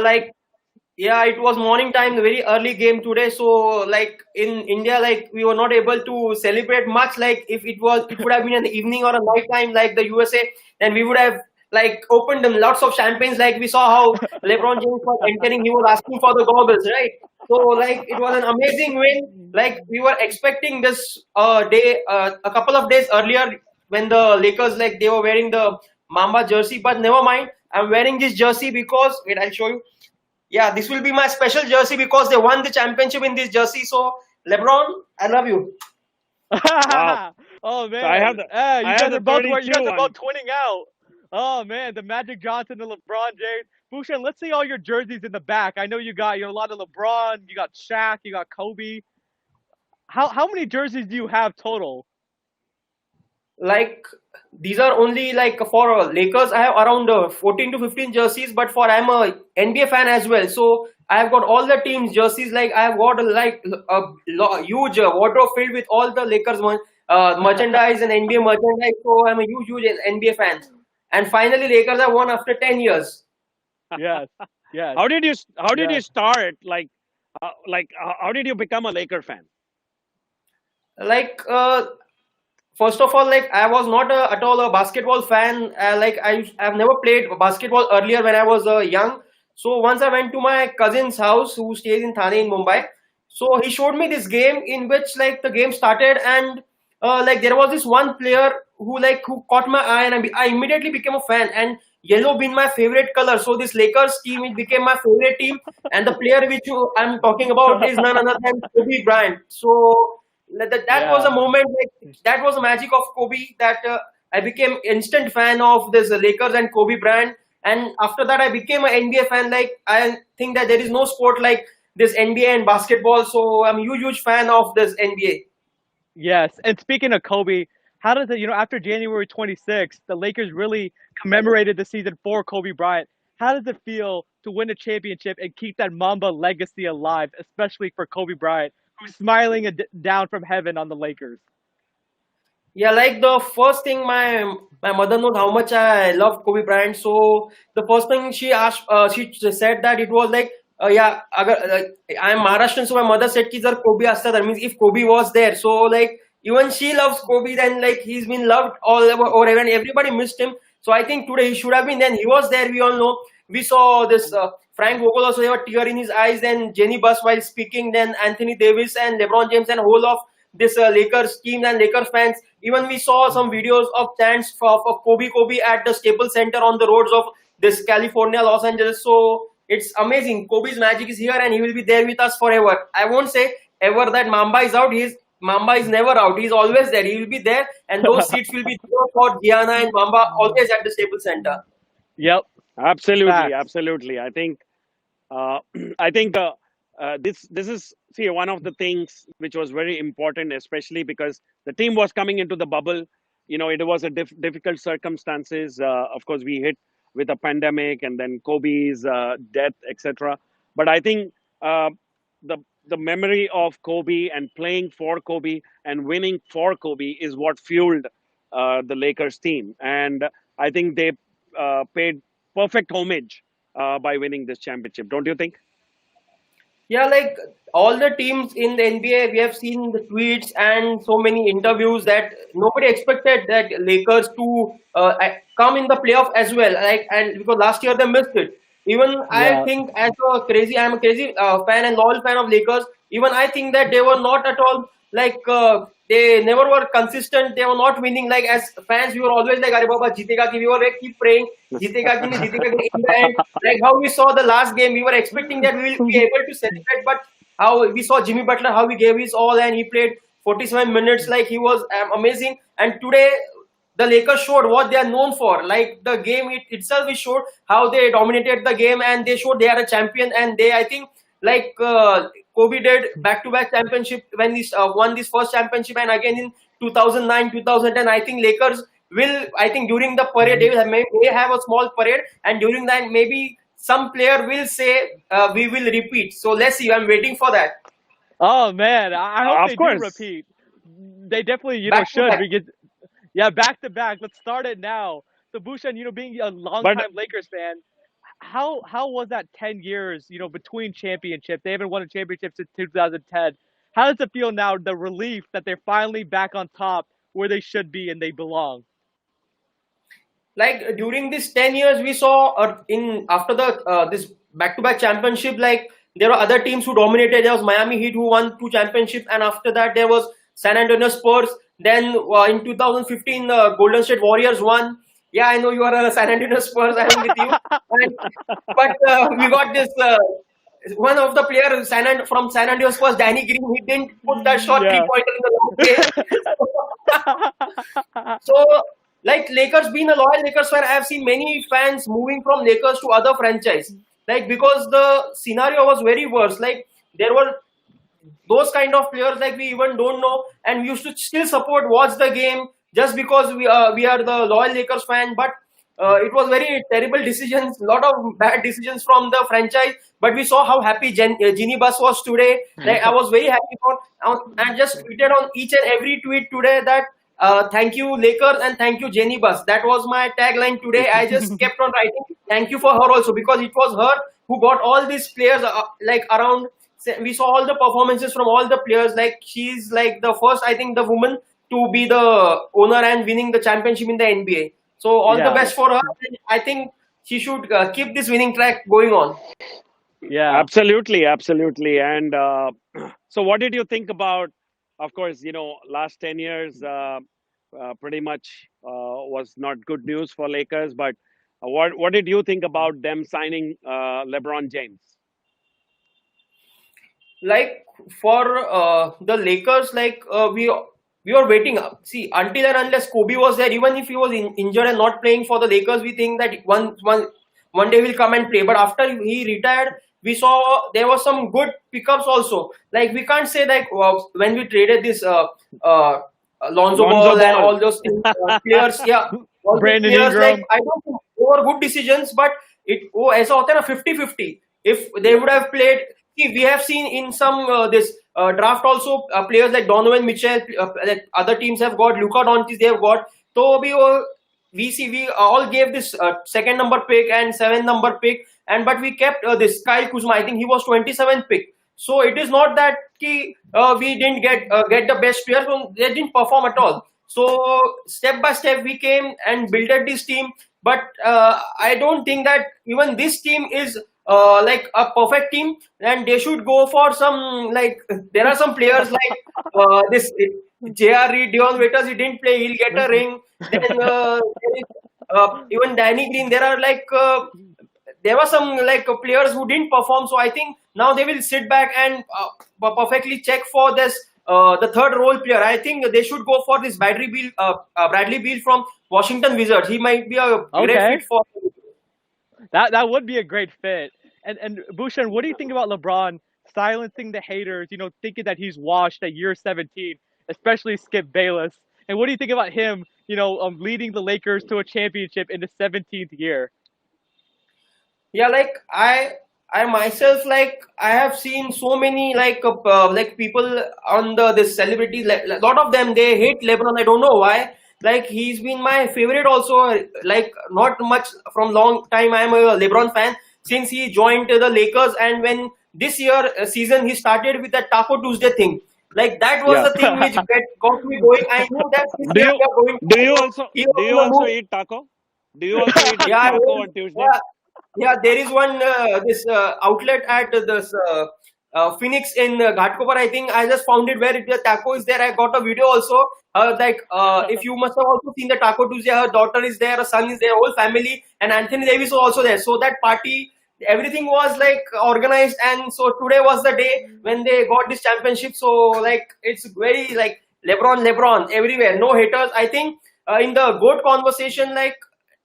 yeah, it was morning time, very early game today. So like in India, like we were not able to celebrate much. Like if it would have been an evening or a night time like the USA, then we would have like opened them lots of champagnes. Like we saw how LeBron James was entering, he was asking for the goggles, right? So like it was an amazing win. Like we were expecting this day a couple of days earlier when the Lakers like they were wearing the Mamba jersey, but never mind. I'm wearing this jersey because wait, I'll show you. Yeah, this will be my special jersey because they won the championship in this jersey. So, LeBron, I love you. Wow. Oh So man. I have the You 32 guys are one. both twinning out. Oh man, the Magic Johnson and LeBron James. Bhushan, let's see all your jerseys in the back. I know you got a lot of LeBron, you got Shaq, you got Kobe. How many jerseys do you have total? Like, these are only like for Lakers. I have around 14 to 15 jerseys, but for I'm a NBA fan as well. So, I have got all the teams' jerseys. Like, I have got like a huge wardrobe filled with all the Lakers merchandise and NBA merchandise. So, I'm a huge NBA fan. And finally, Lakers have won after 10 years. Yes. Yes. How did you Yes. start? How did you become a Laker fan? Like, first of all, like I was not at all a basketball fan. Like I've never played basketball earlier when I was young. So once I went to my cousin's house who stays in Thane in Mumbai. So he showed me this game in which like the game started, and like there was this one player who caught my eye, and I immediately became a fan. And yellow being my favorite color, so this Lakers team it became my favorite team. And the player which I'm talking about is none other than Kobe Bryant. So that was a Yeah. moment like that was the magic of Kobe that I became instant fan of this Lakers and Kobe Bryant, and after that I became an NBA fan. Like I think that there is no sport like this NBA and basketball, so I'm a huge fan of this NBA. Yes. And speaking of Kobe, how does it, after January 26th, the Lakers really commemorated the season for Kobe Bryant. how does it feel to win a championship and keep that Mamba legacy alive, especially for Kobe Bryant, who's smiling down from heaven on the Lakers? Yeah, like the first thing, my mother knows how much I love Kobe Bryant. So the first thing she asked, she said that it was like, yeah, I'm Maharashtrian, so my mother said ki jar Kobe asta, that means if Kobe was there. So like even she loves Kobe, then like he's been loved all over, or even everybody missed him. So I think today he should have been. Then he was there. We all know. We saw this Frank Vogel also. There were tear in his eyes. Then Jenny Buss while speaking. Then Anthony Davis and LeBron James and whole of this Lakers team and Lakers fans. Even we saw some videos of chants for Kobe Kobe at the Staples Center on the roads of this California, Los Angeles. So it's amazing. Kobe's magic is here and he will be there with us forever. I won't say ever that Mamba is out. Mamba is never out. He's always there. He will be there, and those seats will be there for Gianna and Mamba always at the Staples Center. Yep. Absolutely, Facts. absolutely. I think this is, see, one of the things which was very important, especially because the team was coming into the bubble. You know, it was a difficult circumstances. Of course, we hit with a pandemic and then Kobe's death, etc. But I think the memory of Kobe and playing for Kobe and winning for Kobe is what fueled the Lakers team, and I think they paid perfect homage by winning this championship. Don't you think? Yeah, like all the teams in the NBA, we have seen the tweets and so many interviews that nobody expected that Lakers to come in the playoff as well. Like, and because last year they missed it. Even I Yeah. think I'm a crazy fan and loyal fan of Lakers. Even I think that they were not at all like they never were consistent. They were not winning. Like as fans, we were always like, "Arey Baba, jitega ki." We were like keep praying, jitega ki, nahi jitega ki. In the end, like how we saw the last game, we were expecting that we will be able to celebrate. But how we saw Jimmy Butler, how he gave his all and he played 47 minutes, like he was amazing. And today the Lakers showed what they are known for. Like the game itself, it showed how they dominated the game and they showed they are a champion. And they, I think, like Kobe did back-to-back championship when he won this first championship, and again in 2009, 2010. I think Lakers will. I think during the parade they will may have a small parade, and during that maybe some player will say we will repeat. So let's see. I'm waiting for that. Oh man, I hope Of they course. do repeat. They definitely, Back to should back. because yeah, back to back. Let's start it now. So Bhushan, being a But longtime Lakers fan, how was that 10 years, between championships? They haven't won a championship since 2010. How does it feel now, the relief that they're finally back on top where they should be and they belong? Like during this 10 years we saw in after the this back-to-back championship, like there were other teams who dominated. There was Miami Heat who won 2 championships, and after that there was San Antonio Spurs. Then in 2015 Golden State Warriors won. Yeah, I know you are a San Antonio Spurs. I'm with you. But we got this one of the players from San Antonio Spurs, Danny Green. He didn't put that short Yeah. three-pointer in the last game. So, like Lakers, being a loyal Lakers fan, I have seen many fans moving from Lakers to other franchise. Like because the scenario was very worse. Like there were those kind of players like we even don't know, and we used to still support, watch the game just because we are the loyal Lakers fan. But it was very terrible decisions, lot of bad decisions from the franchise. But we saw how happy Ginny Buss was today. Like I was very happy for. I just tweeted on each and every tweet today that thank you Lakers and thank you Jenny Buss. That was my tagline today. I just kept on writing thank you for her also, because it was her who got all these players like around. We saw all the performances from all the players. Like she's like the first, I think, the woman to be the owner and winning the championship in the NBA. So all the Yeah. best for her. I think she should keep this winning track going on. Yeah. absolutely, absolutely. And so, what did you think about? Of course, last 10 years pretty much was not good news for Lakers. But what did you think about them signing LeBron James? Like for the Lakers, like we were waiting up. See, until and unless Kobe was there, even if he was injured and not playing for the Lakers, we think that one day he'll come and play. But after he retired, we saw there was some good pickups also. Like we can't say like when we traded this Lonzo Ball and all those players, yeah, all the Brandon players, Ingram. like I don't think they were good decisions, but वो ऐसा होता है ना 50-50. If they would have played, see, we have seen in some this draft also players like Donovan Mitchell, like other teams have got Luka Doncic, they have got. So we all gave this second number pick and 7th number pick, and but we kept this Kyle Kuzma. I think he was 27th pick. So it is not that we didn't get the best players. They didn't perform at all. So step by step we came and built this team. But I don't think that even this team is like a perfect team, and they should go for some, like, there are some players like this J.R. Reed, Dion Waiters, he didn't play, he'll get a ring. Then there is, even Danny Green, there were some like players who didn't perform. So I think now they will sit back and perfectly check for this the third role player. I think they should go for this Bradley Beal from Washington Wizards. He might be a great Okay. fit for. That would be a great fit. And Bhushan, what do you think about LeBron silencing the haters? Thinking that he's washed at year 17, especially Skip Bayless. And what do you think about him? Leading the Lakers to a championship in the 17th year. Yeah, like I myself, like, I have seen so many like people on this celebrities, like a lot of them, they hate LeBron. I don't know why. Like, he's been my favorite also. Like, not much from long time. I'm a LeBron fan since he joined the Lakers, and when this year season he started with that Taco Tuesday thing. Like, that was Yeah. the thing which got me going. I knew that this Do year you we are going. do you also He was do on you the also move. eat taco? Do you also eat Yeah, taco on Tuesday? yeah, there is one this outlet at this Phoenix in Ghatkopar. I think I just found it where the taco is there. I got a video also. If you must have also seen the Taco Tuesday, her daughter is there, her son is there, whole family, and Anthony Davis was also there. So that party, everything was like organized, and so today was the day when they got this championship. So like, it's very like LeBron everywhere, no haters. I think in the GOAT conversation, like,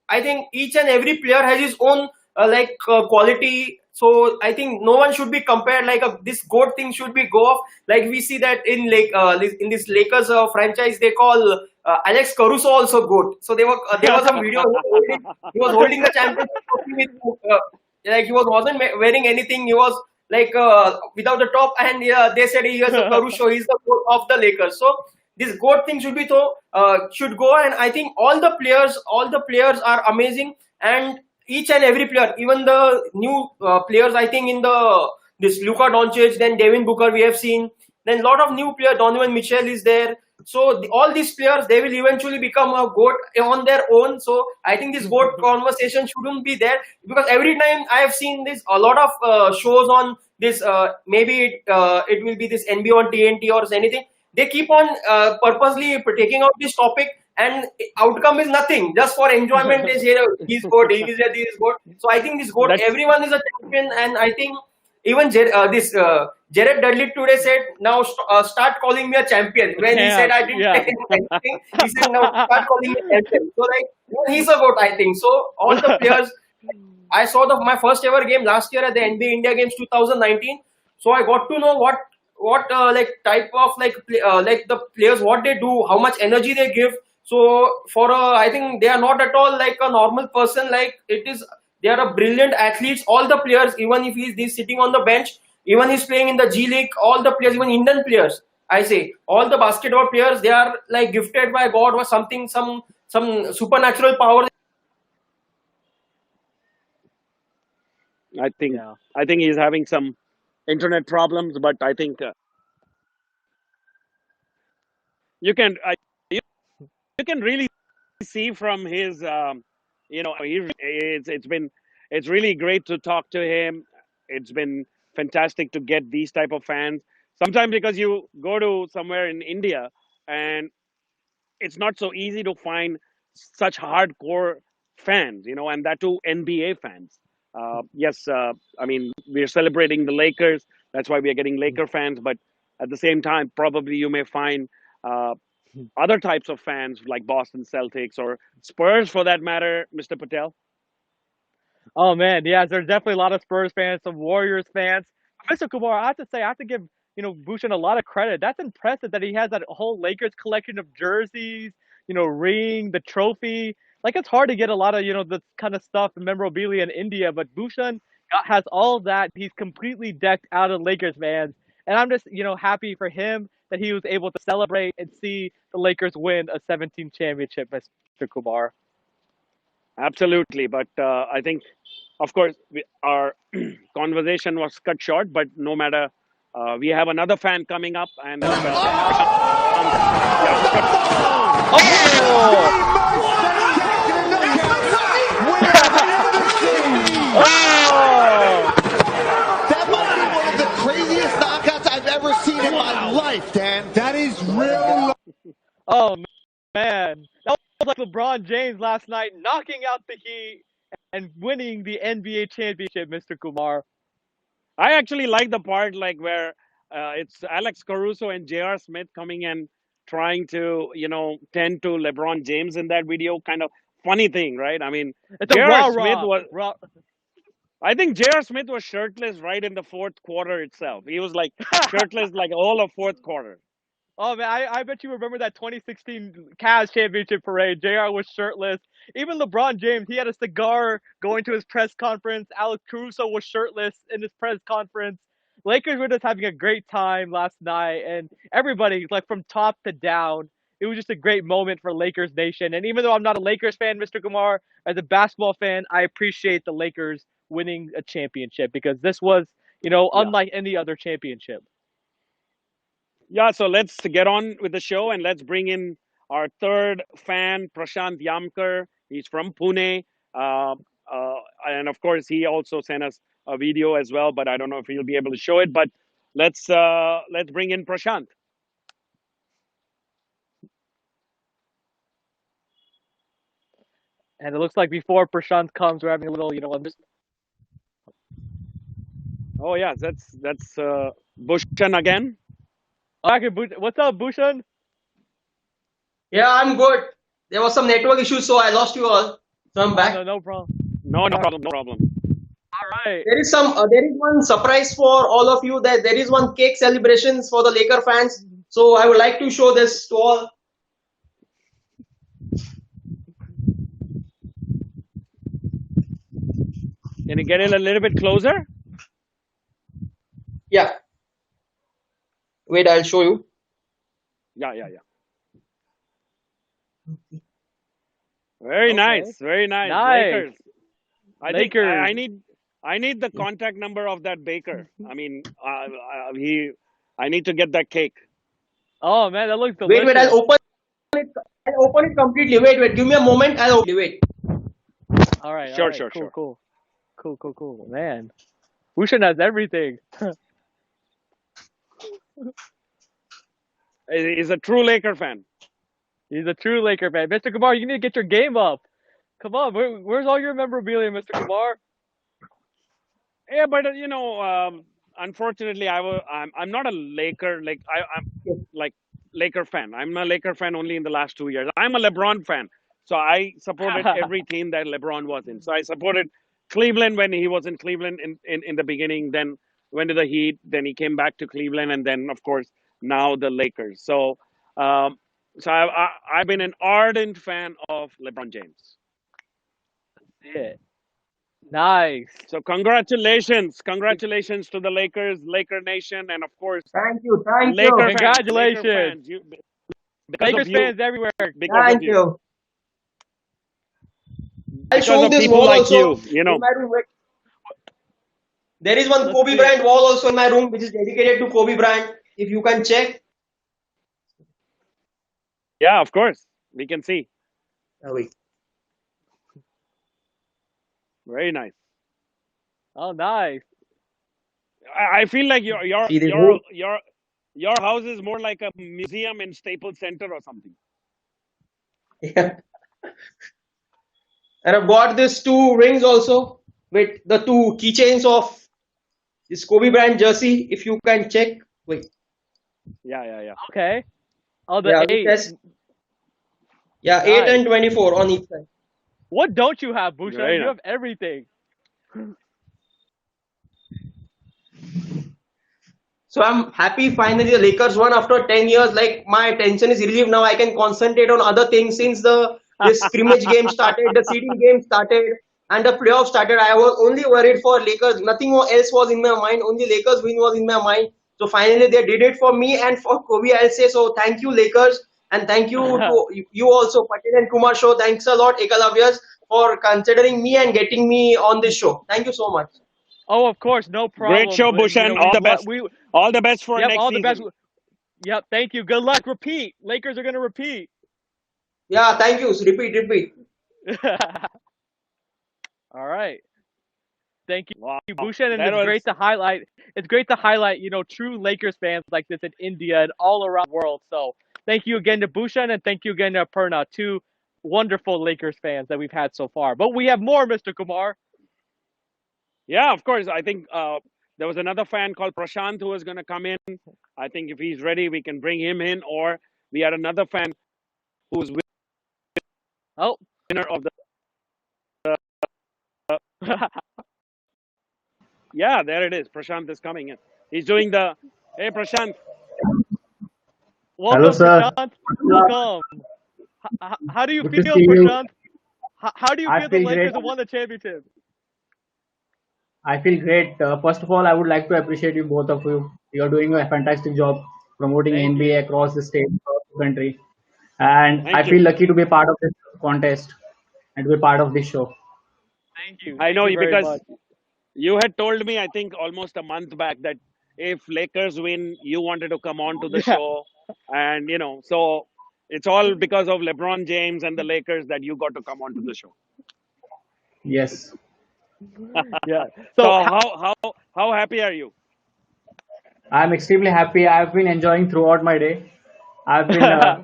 I think each and every player has his own quality. So I think no one should be compared. Like, this GOAT thing should be go off. Like, we see that in in this Lakers franchise, they call Alex Caruso also GOAT. So there was a video. He was holding the championship trophy with like, he wasn't wearing anything. He was like without the top, and they said he is a Caruso. He's the GOAT of the Lakers. So this GOAT thing should go, and I think all the players are amazing, and each and every player, even the new players, I think in this Luka Doncic, then Devin Booker we have seen, then a lot of new players, Donovan Mitchell is there. So all these players, they will eventually become a GOAT on their own. So I think this GOAT conversation shouldn't be there, because every time I have seen this, a lot of shows on this, maybe it will be this NBA on TNT or anything. They keep on purposely taking out this topic, and outcome is nothing. Just for enjoyment, they say he's good, he is good. So I think this good, That's everyone is a champion, and I think even Jared Dudley today said, now start calling me a champion. When he said I didn't take anything, he said, now start calling me a champion. So like, he's a good, I think. So all the players, I saw my first ever game last year at the NBA India Games 2019. So I got to know what like type of like the players, what they do, how much energy they give. So I think they are not at all like a normal person. Like, they are a brilliant athletes. All the players, even if he's sitting on the bench, even he's playing in the G League, all the players, even Indian players, I say, all the basketball players, they are like gifted by God or something, some supernatural power. I think Yeah. I think he's having some internet problems, but I think you can you can really see from his it's really great to talk to him. It's been fantastic to get these type of fans. Sometimes because you go to somewhere in India and it's not so easy to find such hardcore fans, and that too NBA fans. Yes, I mean, we're celebrating the Lakers. That's why we are getting Laker fans. But at the same time, probably you may find uh, other types of fans like Boston Celtics or Spurs for that matter, Mr. Patel. Oh man, yeah, there's definitely a lot of Spurs fans, some Warriors fans. Mr. Kumar, I have to give Bhushan a lot of credit. That's impressive that he has that whole Lakers collection of jerseys, ring, the trophy. like it's hard to get a lot of this kind of stuff and memorabilia in India, but Bhushan has all that. He's completely decked out of Lakers fans, and I'm just happy for him that he was able to celebrate and see the Lakers win a 17 championship, Mr. Kumar. Absolutely, but I think, of course, our conversation was cut short. But no matter, we have another fan coming up, and it's That might be one of the craziest knockouts I've ever seen in my life, Dan. That is real. Oh man, that was like LeBron James last night, knocking out the Heat and winning the NBA championship, Mr. Kumar. I actually like the part like where it's Alex Caruso and J.R. Smith coming and trying to tend to LeBron James in that video. Kind of funny thing, right? I mean, It's a J.R. raw, Smith was. raw. I think J.R. Smith was shirtless right in the fourth quarter itself. He was like shirtless like all of fourth quarter. Oh man, I bet you remember that 2016 Cavs championship parade. JR was shirtless. Even LeBron James, he had a cigar going to his press conference. Alex Caruso was shirtless in his press conference. Lakers were just having a great time last night, and everybody, like from top to down, it was just a great moment for Lakers Nation. And even though I'm not a Lakers fan, Mr. Kumar, as a basketball fan, I appreciate the Lakers winning a championship because this was, unlike any other championship. Yeah, so let's get on with the show and let's bring in our third fan, Prashant Yamkar. He's from Pune. And of course, he also sent us a video as well, but I don't know if he'll be able to show it. But let's bring in Prashant. And it looks like before Prashant comes, we're having a little, Oh yeah, that's Bhushan again. Okay, what's up, Bhushan? Yeah, I'm good. There was some network issues, so I lost you all. So I'm back. No problem. No problem. All right. There is one surprise for all of you. That there is one cake celebrations for the Laker fans. So I would like to show this to all. Can you get it a little bit closer? Yeah. Wait, I'll show you. Yeah. Very nice. Nice. Lakers. I need the contact number of that baker. I mean, I need to get that cake. Oh man, that looks delicious. Wait, I'll open it completely. Wait, give me a moment. Wait. All right. Sure. Cool. Man, Bhushan has everything. He's a true Laker fan. He's a true Laker fan. Mr. Kumar, you need to get your game up. Come on, where's all your memorabilia, Mr. Kumar? Yeah, but unfortunately, I'm not a Laker I'm like Laker fan. I'm a Laker fan only in the last 2 years. I'm a LeBron fan, so I supported every team that LeBron was in. So I supported Cleveland when he was in Cleveland in the beginning. Then went to the Heat. Then he came back to Cleveland, and then of course now the Lakers. So I've been an ardent fan of LeBron James. Yeah. Nice. So congratulations to the Lakers, Laker Nation, and of course, Thank you. Laker Congratulations. Lakers fans everywhere. Thank you. I'll show this people wall like also you know. in my room. There is one Kobe Bryant wall also in my room, which is dedicated to Kobe Bryant. If you can check. Yeah, of course, we can see. Wait. Very nice. Oh, nice. I feel like your house is more like a museum in Staples Center or something. Yeah. And I've got these 2 rings also with the 2 keychains of this Kobe Bryant jersey. If you can check. Wait. Yeah. Okay. Oh, the 8. Yeah, nice. 8 and 24 on each side. What don't you have, Bhushan? Very You nice. have everything. So I'm happy finally the Lakers won after 10 years. Like my tension is relieved now. I can concentrate on other things since the this scrimmage game started, the seeding game started, and the playoff started. I was only worried for Lakers. Nothing else was in my mind. Only Lakers win was in my mind. So finally, they did it for me and for Kobe. I'll say so. Thank you, Lakers, and thank you to you also, Patel and Kumar show. Thanks a lot, Ekalavyas, for considering me and getting me on this show. Thank you so much. Oh, of course, no Great problem. show, You Bhushan. know, All the best. we All the best for yep, next all the best. season. Yep, thank you. Good luck. Repeat. Lakers are gonna repeat. Yeah, thank you. Repeat. All right. Thank Wow. you, Bhushan, and That it's was great to highlight. It's great to highlight, you know, true Lakers fans like this in India and all around the world. So thank you again to Bhushan and thank you again to Aparna, two wonderful Lakers fans that we've had so far. But we have more, Mr. Kumar. yeah, of course. I think there was another fan called Prashant who was going to come in. I think if he's ready, we can bring him in. Or we had another fan who's Oh, winner of the. Yeah, there it is. Prashant is coming in. He's doing the. Hey, Prashant. Hello, welcome, sir. Prashant. Welcome. How do you Good to feel, see you. Prashant? How do you I feel the feel great. Lakers have won the championship? I feel great. First of all, I would like to appreciate you, both of you. You are doing a fantastic job promoting Thank NBA you. across the state, across the country. And I Thank you. feel lucky to be part of this contest and to be part of this show. Thank you. I Thank know you very because much. you had told me, I think, almost a month back that if Lakers win, you wanted to come on to the Yeah. show. And, so it's all because of LeBron James and the Lakers that you got to come on to the show. Yes. Yeah. So So, how happy are you? I'm extremely happy. I've been enjoying throughout my day. I've been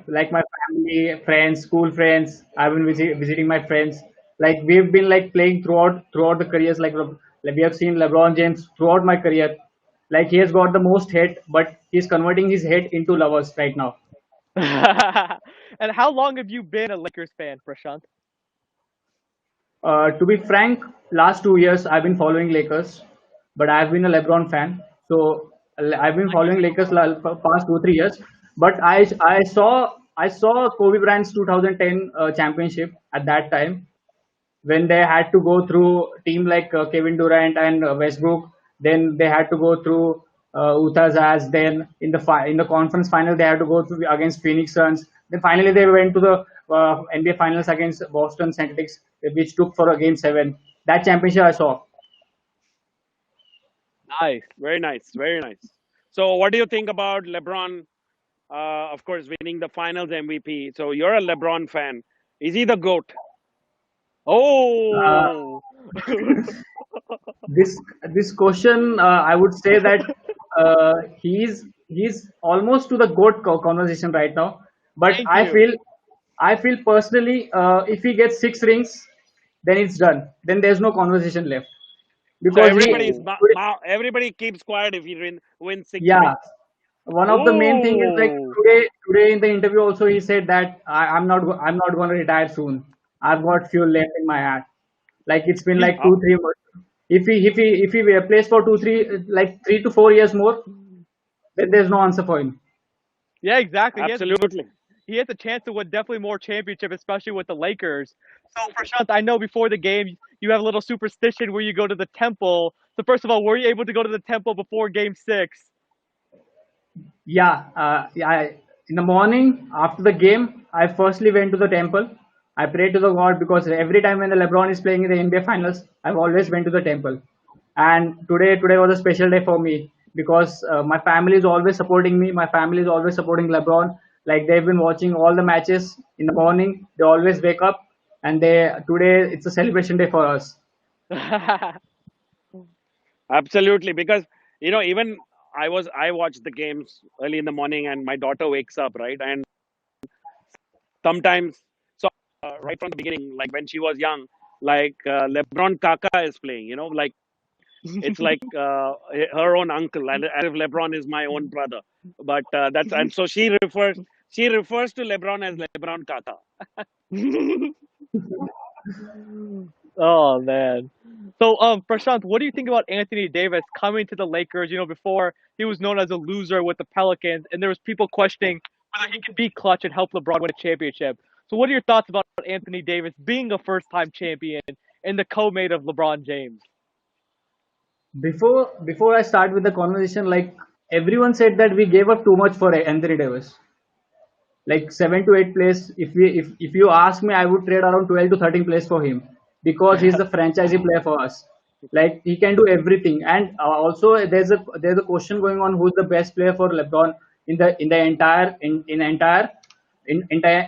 like my family, friends, school friends. I've been visiting my friends. Like we've been like playing throughout the careers. Like we have seen LeBron James throughout my career. Like he has got the most hate, but he's converting his hate into lovers right now. and how long have you been a Lakers fan, Prashant? To be frank, last 2 years I've been following Lakers, but I've been a LeBron fan. So I've been following Lakers for past 2 3 years. But I saw Kobe Bryant's 2010 championship at that time when they had to go through team like Kevin Durant and Westbrook. Then they had to go through Utah Jazz. Then in the conference final, they had to go through against Phoenix Suns. Then finally, they went to the NBA Finals against Boston Celtics, which took for a Game 7. That championship I saw. Nice. Very nice. Very nice. So what do you think about LeBron, of course, winning the finals MVP? So you're a LeBron fan. Is he the GOAT? Uh, Oh. this question, I would say that he's almost to the goat conversation right now. But Thank I you. feel personally, if he gets 6 rings, then it's done. Then there's no conversation left So because Oh. everybody keeps quiet if he wins six yeah. rings. One of the main thing is like Oh. today in the interview also he said that I'm not going to retire soon. I've got fuel left in my heart. Like it's been He's like 2 3 months. If he plays for 3 to 4 years more, then there's no answer for him. yeah, exactly. Absolutely. He has a chance to win definitely more championship, especially with the Lakers. So, Prashant, I know before the game you have a little superstition where you go to the temple. So, first of all, were you able to go to the temple before Game 6? Yeah, in the morning after the game, I firstly went to the temple. I prayed to the God because every time when the LeBron is playing in the NBA Finals, I've always went to the temple. And today was a special day for me because my family is always supporting me. My family is always supporting LeBron. Like they've been watching all the matches in the morning. They always wake up, and they today it's a celebration day for us. Absolutely. Because, even I watch the games early in the morning and my daughter wakes up, right? And sometimes, so right from the beginning, like when she was young, like LeBron Kaka is playing, like it's like her own uncle, and as if LeBron is my own brother. But and so she refers to LeBron as LeBron Kaka. Oh man. So Prashant, what do you think about Anthony Davis coming to the Lakers? You know, before he was known as a loser with the Pelicans, and there was people questioning whether he could be clutch and help LeBron win a championship. So, what are your thoughts about Anthony Davis being a first-time champion and the co-mate of LeBron James? Before I start with the conversation, like everyone said that we gave up too much for Anthony Davis. Like 7 to 8 plays. If you ask me, I would trade around 12 to 13 plays for him because he's the franchisee player for us. Like he can do everything. And also there's a question going on who's the best player for LeBron in the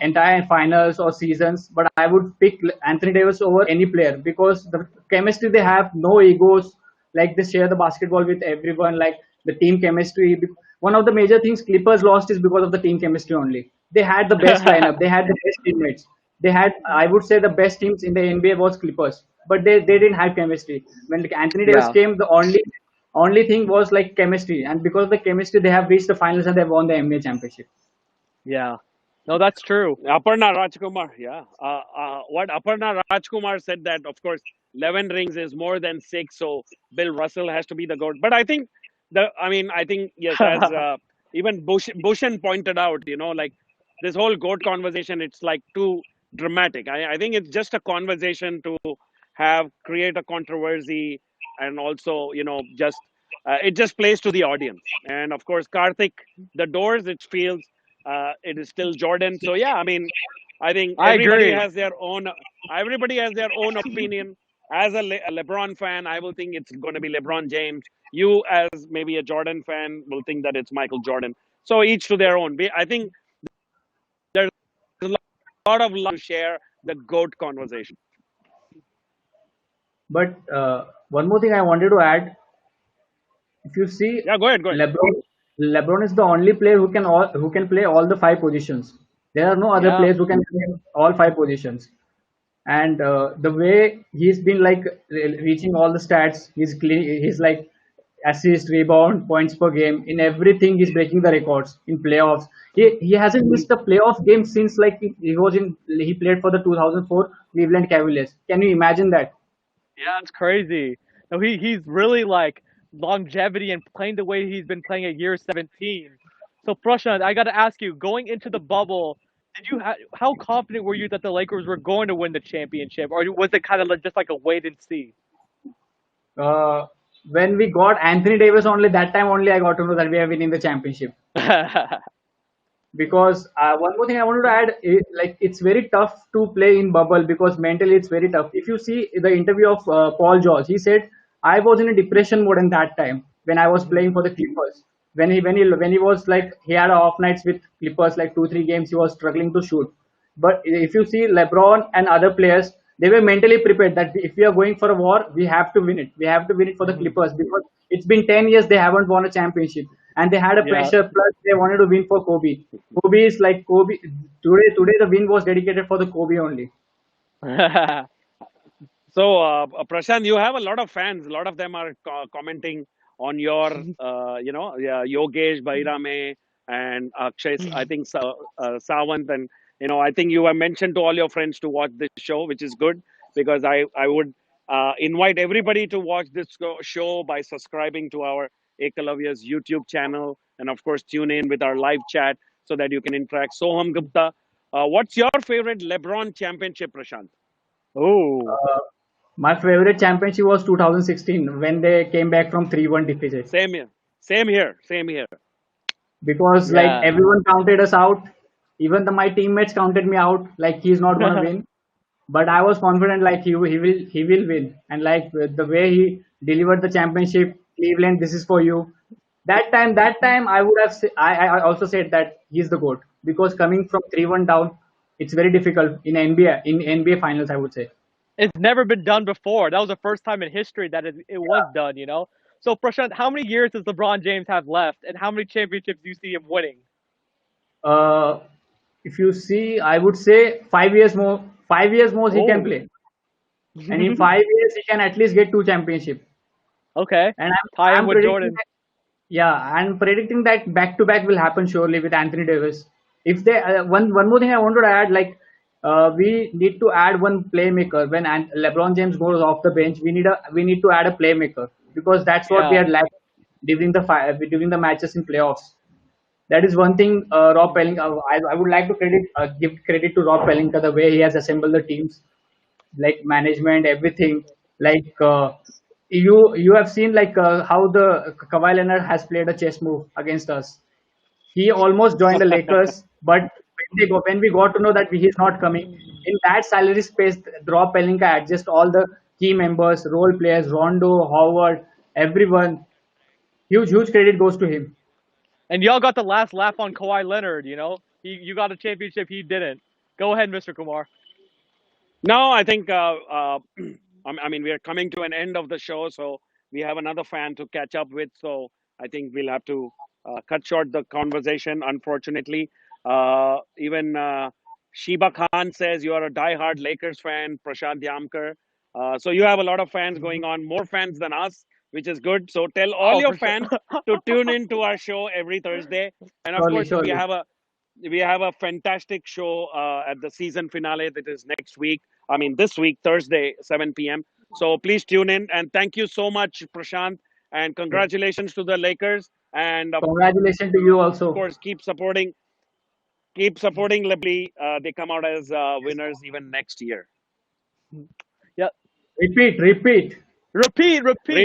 entire finals or seasons. But I would pick Anthony Davis over any player because the chemistry they have, no egos. Like they share the basketball with everyone. Like the team chemistry. One of the major things Clippers lost is because of the team chemistry only. They had the best lineup. They had the best teammates. They had, I would say, the best teams in the NBA was Clippers, but they didn't have chemistry. When like, Anthony Davis Yeah. came, the only thing was like chemistry, and because of the chemistry, they have reached the finals and they won the NBA championship. Yeah. No, that's true. Aparna Rajkumar, yeah. What Aparna Rajkumar said that, of course, 11 rings is more than 6, so Bill Russell has to be the GOAT. But I think, yes, as even Bhushan pointed out, like this whole GOAT conversation, it's like too dramatic. I think it's just a conversation to create a controversy and also, just it just plays to the audience. And of course, Karthik, the doors, it feels it is still Jordan. So yeah, I think I everybody agree. has their own. Everybody has their own opinion. As a LeBron fan, I will think it's going to be LeBron James. You, as maybe a Jordan fan, will think that it's Michael Jordan. So each to their own. I think there's a lot of love to share the GOAT conversation. But one more thing I wanted to add: if you see, Yeah, go ahead. LeBron is the only player who can play all the 5 positions. There are no other Yeah. players who can play all 5 positions. And the way he's been like reaching all the stats, he's like assist, rebound, points per game. In everything, he's breaking the records in playoffs. He hasn't missed a playoff game since like he played for the 2004 Cleveland Cavaliers. Can you imagine that? Yeah, it's crazy. No, he's really like longevity and playing the way he's been playing at year 17. So Prashant, I got to ask you, going into the bubble, how confident were you that the Lakers were going to win the championship, or was it kind of like, just like a wait and see? When we got Anthony Davis only, that time only I got to know that we are winning the championship. Because one more thing I wanted to add is like it's very tough to play in bubble because mentally it's very tough. If you see the interview of Paul George, he said I was in a depression mode in that time when I was playing for the Clippers. When he was like he had off nights with Clippers like 2 3 games he was struggling to shoot. But if you see LeBron and other players, they were mentally prepared that if we are going for a war, we have to win it. We have to win it for the Clippers because it's been 10 years they haven't won a championship and they had a Yeah. pressure. Plus they wanted to win for Kobe. Kobe is like Kobe. Today the win was dedicated for the Kobe only. So, Prashant, you have a lot of fans. A lot of them are commenting on your, Yogesh, Bairame, and Akshay, I think, Sawant. And, I think you have mentioned to all your friends to watch this show, which is good because I would invite everybody to watch this show by subscribing to our Ekalavyas YouTube channel. And, of course, tune in with our live chat so that you can interact. Soham Gupta, what's your favorite LeBron championship, Prashant? Oh, My favorite championship was 2016 when they came back from 3-1 deficit Same here. Same here. Same here. because like yeah. everyone counted us out. Even my teammates counted me out. Like he's not gonna win. But I was confident like he will win. And like the way he delivered the championship, Cleveland, this is for you. That time I would have I also said that he's the GOAT because coming from 3-1 down, it's very difficult in NBA finals I would say. It's never been done before. That was the first time in history that it was done. So, Prashant, how many years does LeBron James have left, and how many championships do you see him winning? Uh, if you see, I would say 5 years more. 5 years more he can Oh, play, and in 5 years he can at least get 2 championships. okay. And Tie him I'm with predicting Jordan. that, yeah, I'm predicting that back to back will happen surely with Anthony Davis. If they one more thing I wanted to add, like we need to add one playmaker when LeBron James goes off the bench. We need to add a playmaker because that's what we Yeah. had lacked during the matches in playoffs. That is one thing. Rob Pelinka. I would like to give credit to Rob Pelinka, the way he has assembled the teams, like management, everything. Like you have seen like how the Kawhi Leonard has played a chess move against us. He almost joined the Lakers, but when we got to know that he's not coming, in that salary space, Rob Pelinka adjust all the key members, role players, Rondo, Howard, everyone. Huge credit goes to him. And y'all got the last laugh on Kawhi Leonard. You got a championship, he didn't. Go ahead, Mr. Kumar. No, I think I mean we are coming to an end of the show, so we have another fan to catch up with. So I think we'll have to cut short the conversation. Unfortunately, even Sheba Khan says you are a die-hard Lakers fan. Prashant Yamkar. So you have a lot of fans going on, more fans than us, which is good. So tell all Oh, your for sure. fans to tune in to our show every Thursday, and of course Surely. we have a fantastic show at the season finale that is next week. I mean, this week, Thursday, 7 p.m. So please tune in. And thank you so much, Prashant. And congratulations to the Lakers. And of Congratulations to you also. course, keep supporting Lebly. They come out as winners even next year. Yep. Repeat. Repeat.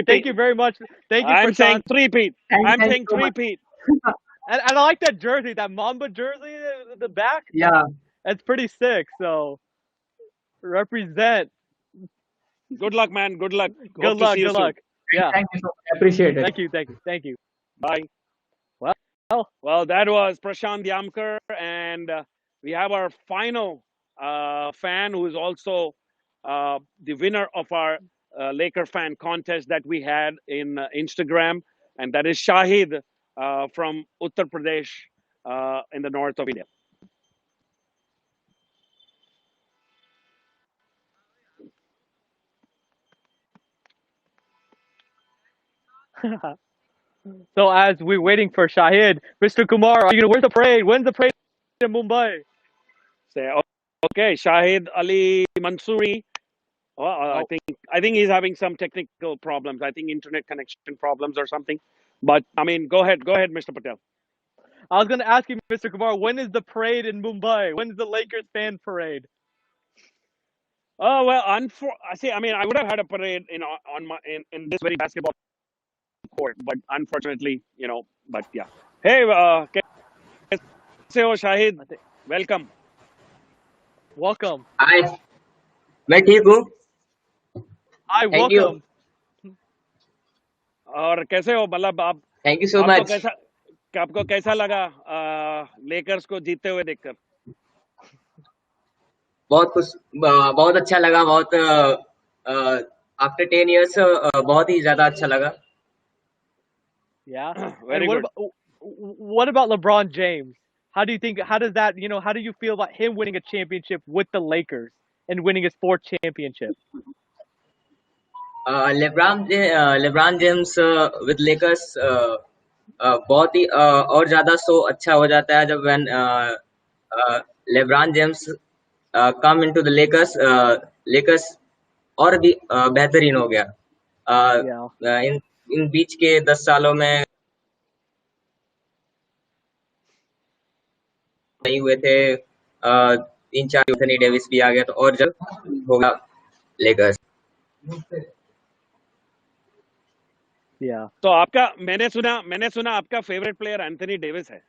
Thank you very much. Thank you, I'm saying Prashant. three-peat. I'm Thank you saying so much. three-peat. And I like that jersey, that Mamba jersey at the back. Yeah. That's pretty sick. So represent. Good luck, man. Good luck. Good Hope to luck. see you Good soon. luck. Yeah. Thank you so much. Appreciate it. Thank you. Bye. Well, Well, that was Prashant Yamkar, and we have our final fan who is also the winner of our Laker fan contest that we had in Instagram, and that is Shahid from Uttar Pradesh in the north of India. so as we're waiting for Shahid, Mr. Kumar, where's the parade? When's the parade in Mumbai? Say, okay, Shahid Ali Mansuri. Well, Oh, I think he's having some technical problems. I think internet connection problems or something. But I mean, go ahead, Mr. Patel. I was gonna ask you, Mr. Kumar, when is the parade in Mumbai? When is the Lakers fan parade? Oh well, see, I mean, I would have had a parade on my in this very basketball court, but unfortunately, But yeah. Hey, कैसे हो Shahid? I think. Welcome. Welcome. हाय मैं ठीक हूँ Hi, thank you welcome. और कैसे हो? मतलब thank you so आपको मच कैसा आपको कैसा लगा लेकर्स को जीतते हुए देखकर? बहुत अच्छा लगा बहुत आफ्टर 10 years बहुत ही ज्यादा अच्छा लगा Yeah. Very And good. what about LeBron James? How do you think? How does that? How do you feel about him winning a championship with the Lakers and winning his fourth championship? LeBron James with Lakers बहुत ही और ज्यादा show अच्छा हो जाता है जब when LeBron James come into the Lakers और भी बेहतरीन हो गया Yeah. इन बीच के 10 सालों में नहीं हुए थे 3-4 एंथनी डेविस भी आ गया तो और जब होगा लेकर्स Yeah. तो आपका मैंने सुना आपका फेवरेट प्लेयर एंथनी डेविस है.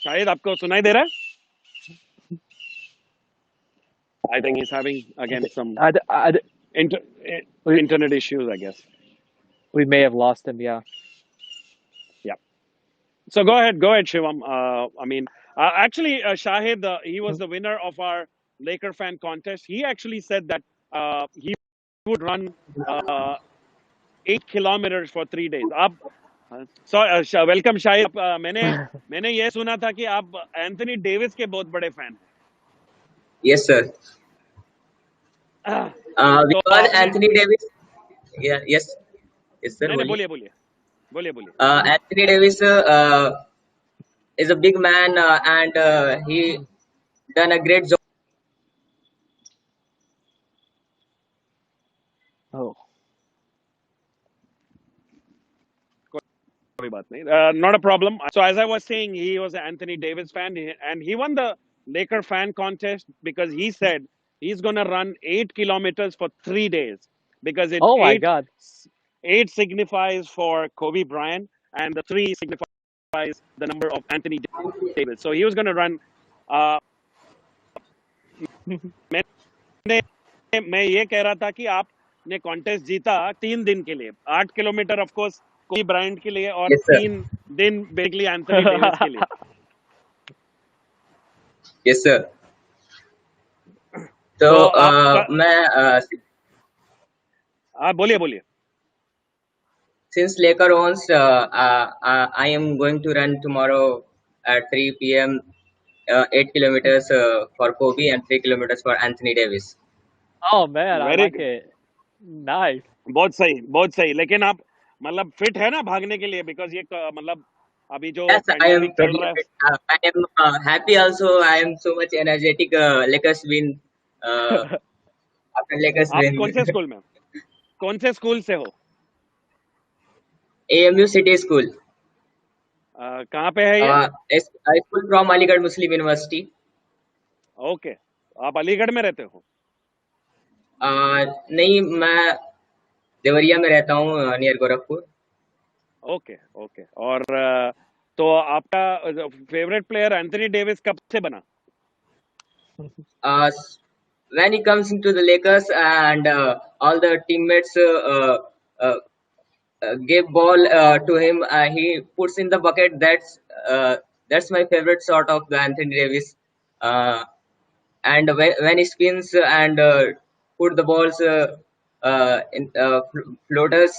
शायद आपको सुनाई दे रहा है? I think he's having again some internet issues, I guess. We may have lost him. Yeah. Yeah. So go ahead, Shivam. I mean, actually, Shahid, he was the winner of our Laker fan contest. He actually said that he would run 8 kilometers for 3 days. Welcome, Shahid. मैंने ये सुना था कि आप Anthony Davis के बहुत बड़े fan हैं. Yes, sir. Because Anthony Davis, yes, sir. नहीं, बोलिए. Anthony Davis is a big man and he done a great job. कोई बात नहीं. Not a problem. So as I was saying, he was an Anthony Davis fan, and he won the Laker fan contest because he said he's gonna run 8 kilometers for 3 days because Oh my God. eight signifies for Kobe Bryant and the three signifies the number of Anthony Davis. So he was gonna run. Uh, मैं ये कह रहा था कि आपने contest जीता 3 दिन के लिए. 8 किलोमीटर ऑफ कोर्स कोई ब्रांड के लिए और Yes, sir. 3 दिन बेसिकली एंथनी डेविस के लिए. Yes, sir. तो तो आपका मैं आप बोलिए. since Laker owns, I am going to run tomorrow at 3 p.m. 8 kilometers for Kobe and 3 kilometers for Anthony Davis. Oh man, I very like it. Nice. बहुत सही. लेकिन आप मतलब फिट है ना भागने के लिए बिकॉज ये मतलब अभी जो Yes, I am पेंडेमिक चल totally रहा है. fit. I am happy also. I am so much energetic. Lakers win. After Lakers आप win. कौन से स्कूल से हो? AMU City School. कहाँ पे है ये? School from Aligarh Muslim University. Okay. आप अलीगढ़ में रहते हो? नहीं, मैं देवरिया में रहता हूँ नियर गोरखपुर. ओके. और तो आपका फेवरेट प्लेयर एंथनी डेविस कब से बना? When he comes into the Lakers and all the teammates uh, give ball to him, he puts in the bucket. That's my favorite sort of the Anthony Davis. And when he spins and put the balls in floaters,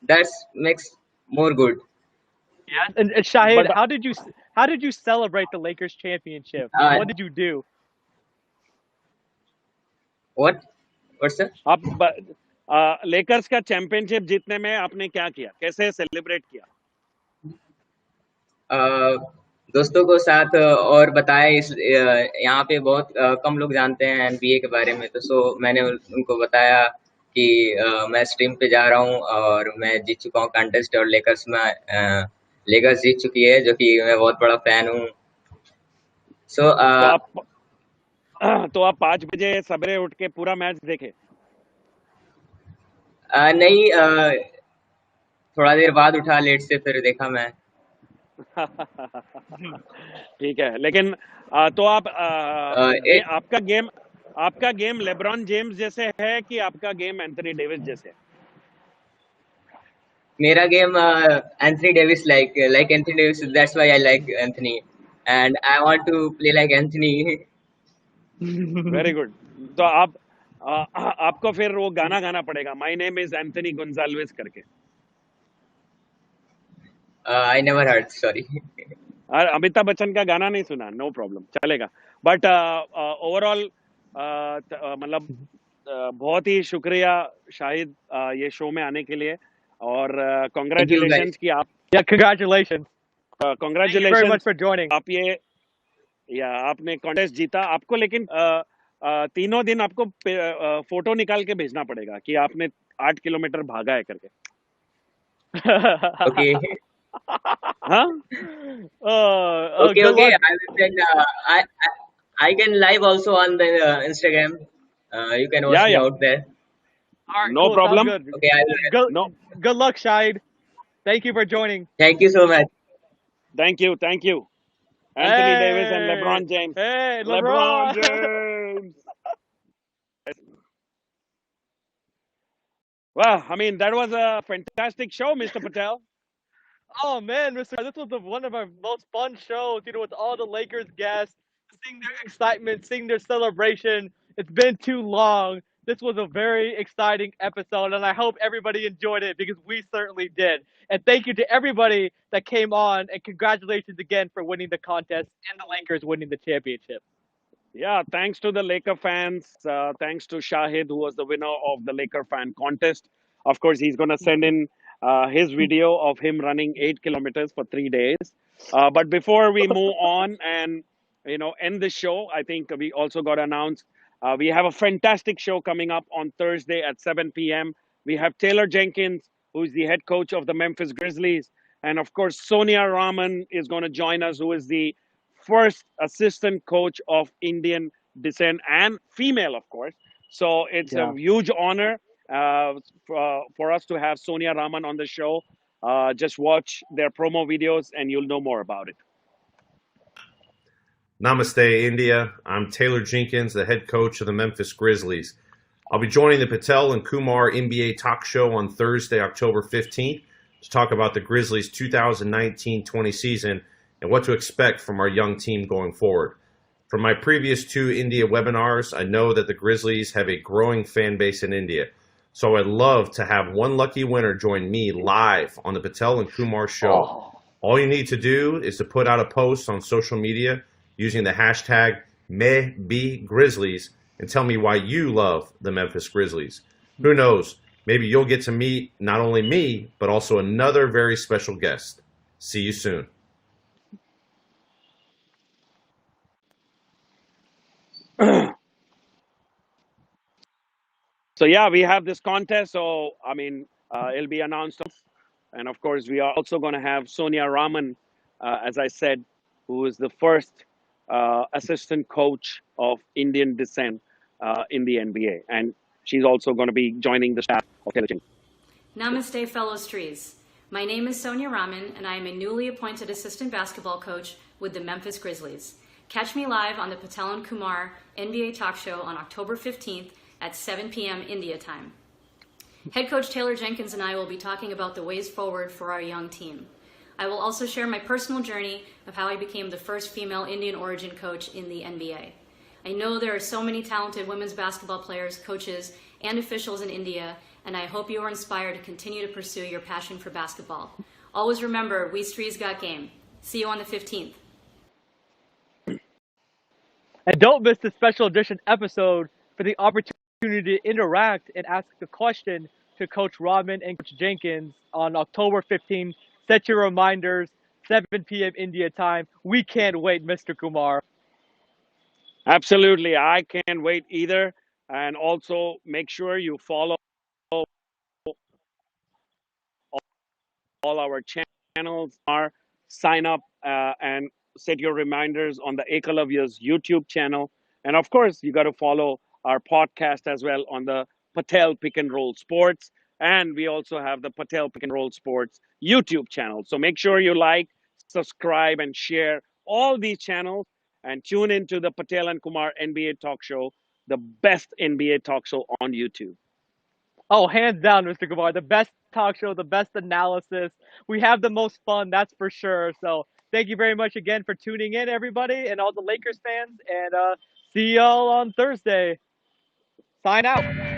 that makes more good. Yeah. And Shahid, But how did you celebrate the Lakers championship? What did you do? What's that? आप Lakers का championship जीतने में आपने क्या किया? कैसे celebrate किया? दोस्तों को साथ और बताया. यहाँ पे बहुत कम लोग जानते हैं NBA के बारे में, तो मैंने उनको बताया कि मैं स्ट्रीम पे जा रहा हूँ और मैं जीत चुका हूँ कंटेस्ट और लेकर्स जीत चुकी है, जो कि मैं बहुत बड़ा फैन हूँ. तो आप 5 बजे सवेरे उठ के पूरा मैच देखे? नहीं, थोड़ा देर बाद उठा लेट से, फिर देखा मैं. ठीक है. लेकिन तो आपका गेम लेब्रॉन जेम्स जैसे है कि आपका गेम एंथनी डेविस जैसे है? मेरा game Anthony Davis, like Anthony Davis. That's why I like Anthony, and I want to play like Anthony. Very good. तो आपको फिर वो गाना गाना पड़ेगा, my name is Anthony Gonsalves करके. I never heard. Sorry. Amitabh Bachchan का गाना नहीं सुना? नो प्रॉब्लम, चलेगा. बट ओवरऑल मतलब बहुत ही शुक्रिया शाहिद ये शो में आने के लिए और कांग्रेचुलेशंस कि आप. Yeah, congratulations. Thank you very much congratulations for joining. आपने कॉन्टेस्ट जीता. आपको लेकिन 3 दिन आपको फोटो निकाल के भेजना पड़ेगा कि आपने 8 किलोमीटर भागा है करके. Okay. हाँ. Okay. Good luck. I will send. I can live also on the Instagram. You can watch me out there. All right, No cool, problem. sounds good. Okay. I will. Good luck, Shahid. Thank you for joining. Thank you so much. Thank you. Anthony Davis and LeBron James. Hey, LeBron LeBron. James. Well, I mean, that was a fantastic show, Mr. Patel. Oh man, Mr. This was one of our most fun shows, with all the Lakers guests, seeing their excitement, seeing their celebration. It's been too long. This was a very exciting episode, and I hope everybody enjoyed it because we certainly did. And thank you to everybody that came on, and congratulations again for winning the contest and the Lakers winning the championship. Yeah, thanks to the Laker fans. Thanks to Shahid, who was the winner of the Laker fan contest. Of course, he's going to send in his video of him running 8 kilometers for 3 days. But before we move on and end the show, I think we also got announced we have a fantastic show coming up on Thursday at 7 p.m. We have Taylor Jenkins, who's the head coach of the Memphis Grizzlies. And of course, Sonia Raman is going to join us, who is the first assistant coach of Indian descent and female, of course. So it's a Yeah. huge honor for us to have Sonia Raman on the show. Just watch their promo videos and you'll know more about it. Namaste, India. I'm Taylor Jenkins, the head coach of the Memphis Grizzlies. I'll be joining the Patel and Kumar NBA talk show on Thursday, October 15th, to talk about the Grizzlies' 2019-20 season and what to expect from our young team going forward. From my previous 2 India webinars, I know that the Grizzlies have a growing fan base in India. So I'd love to have one lucky winner join me live on the Patel and Kumar show. All you need to do is to put out a post on social media using the hashtag #MeBeGrizzlies and tell me why you love the Memphis Grizzlies. Who knows? Maybe you'll get to meet not only me, but also another very special guest. See you soon. So yeah, we have this contest. So I mean, it'll be announced, and of course, we are also going to have Sonia Raman, as I said, who is the first assistant coach of Indian descent in the NBA, and she's also going to be joining the staff of television. Namaste, fellow Strees. My name is Sonia Raman, and I am a newly appointed assistant basketball coach with the Memphis Grizzlies. Catch me live on the Patel and Kumar NBA talk show on October 15th at 7 p.m. India time. Head coach Taylor Jenkins and I will be talking about the ways forward for our young team. I will also share my personal journey of how I became the first female Indian origin coach in the NBA. I know there are so many talented women's basketball players, coaches, and officials in India, and I hope you are inspired to continue to pursue your passion for basketball. Always remember, we Strees got game. See you on the 15th. And don't miss the special edition episode for the opportunity to interact and ask a question to Coach Rahman and Coach Jenkins on October 15th. Set your reminders, 7 p.m. India time. We can't wait, Mr. Kumar. Absolutely, I can't wait either. And also make sure you follow all our channels, sign up and set your reminders on the Ekalavyas YouTube channel. And of course, you got to follow our podcast as well on the Patel Pick and Roll Sports. And we also have the Patel Pick and Roll Sports YouTube channel. So make sure you like, subscribe, and share all these channels and tune into the Patel and Kumar NBA talk show, the best NBA talk show on YouTube. Oh, hands down, Mr. Kumar. The best talk show, the best analysis. We have the most fun, that's for sure. So thank you very much again for tuning in, everybody, and all the Lakers fans. And see y'all on Thursday. Sign out.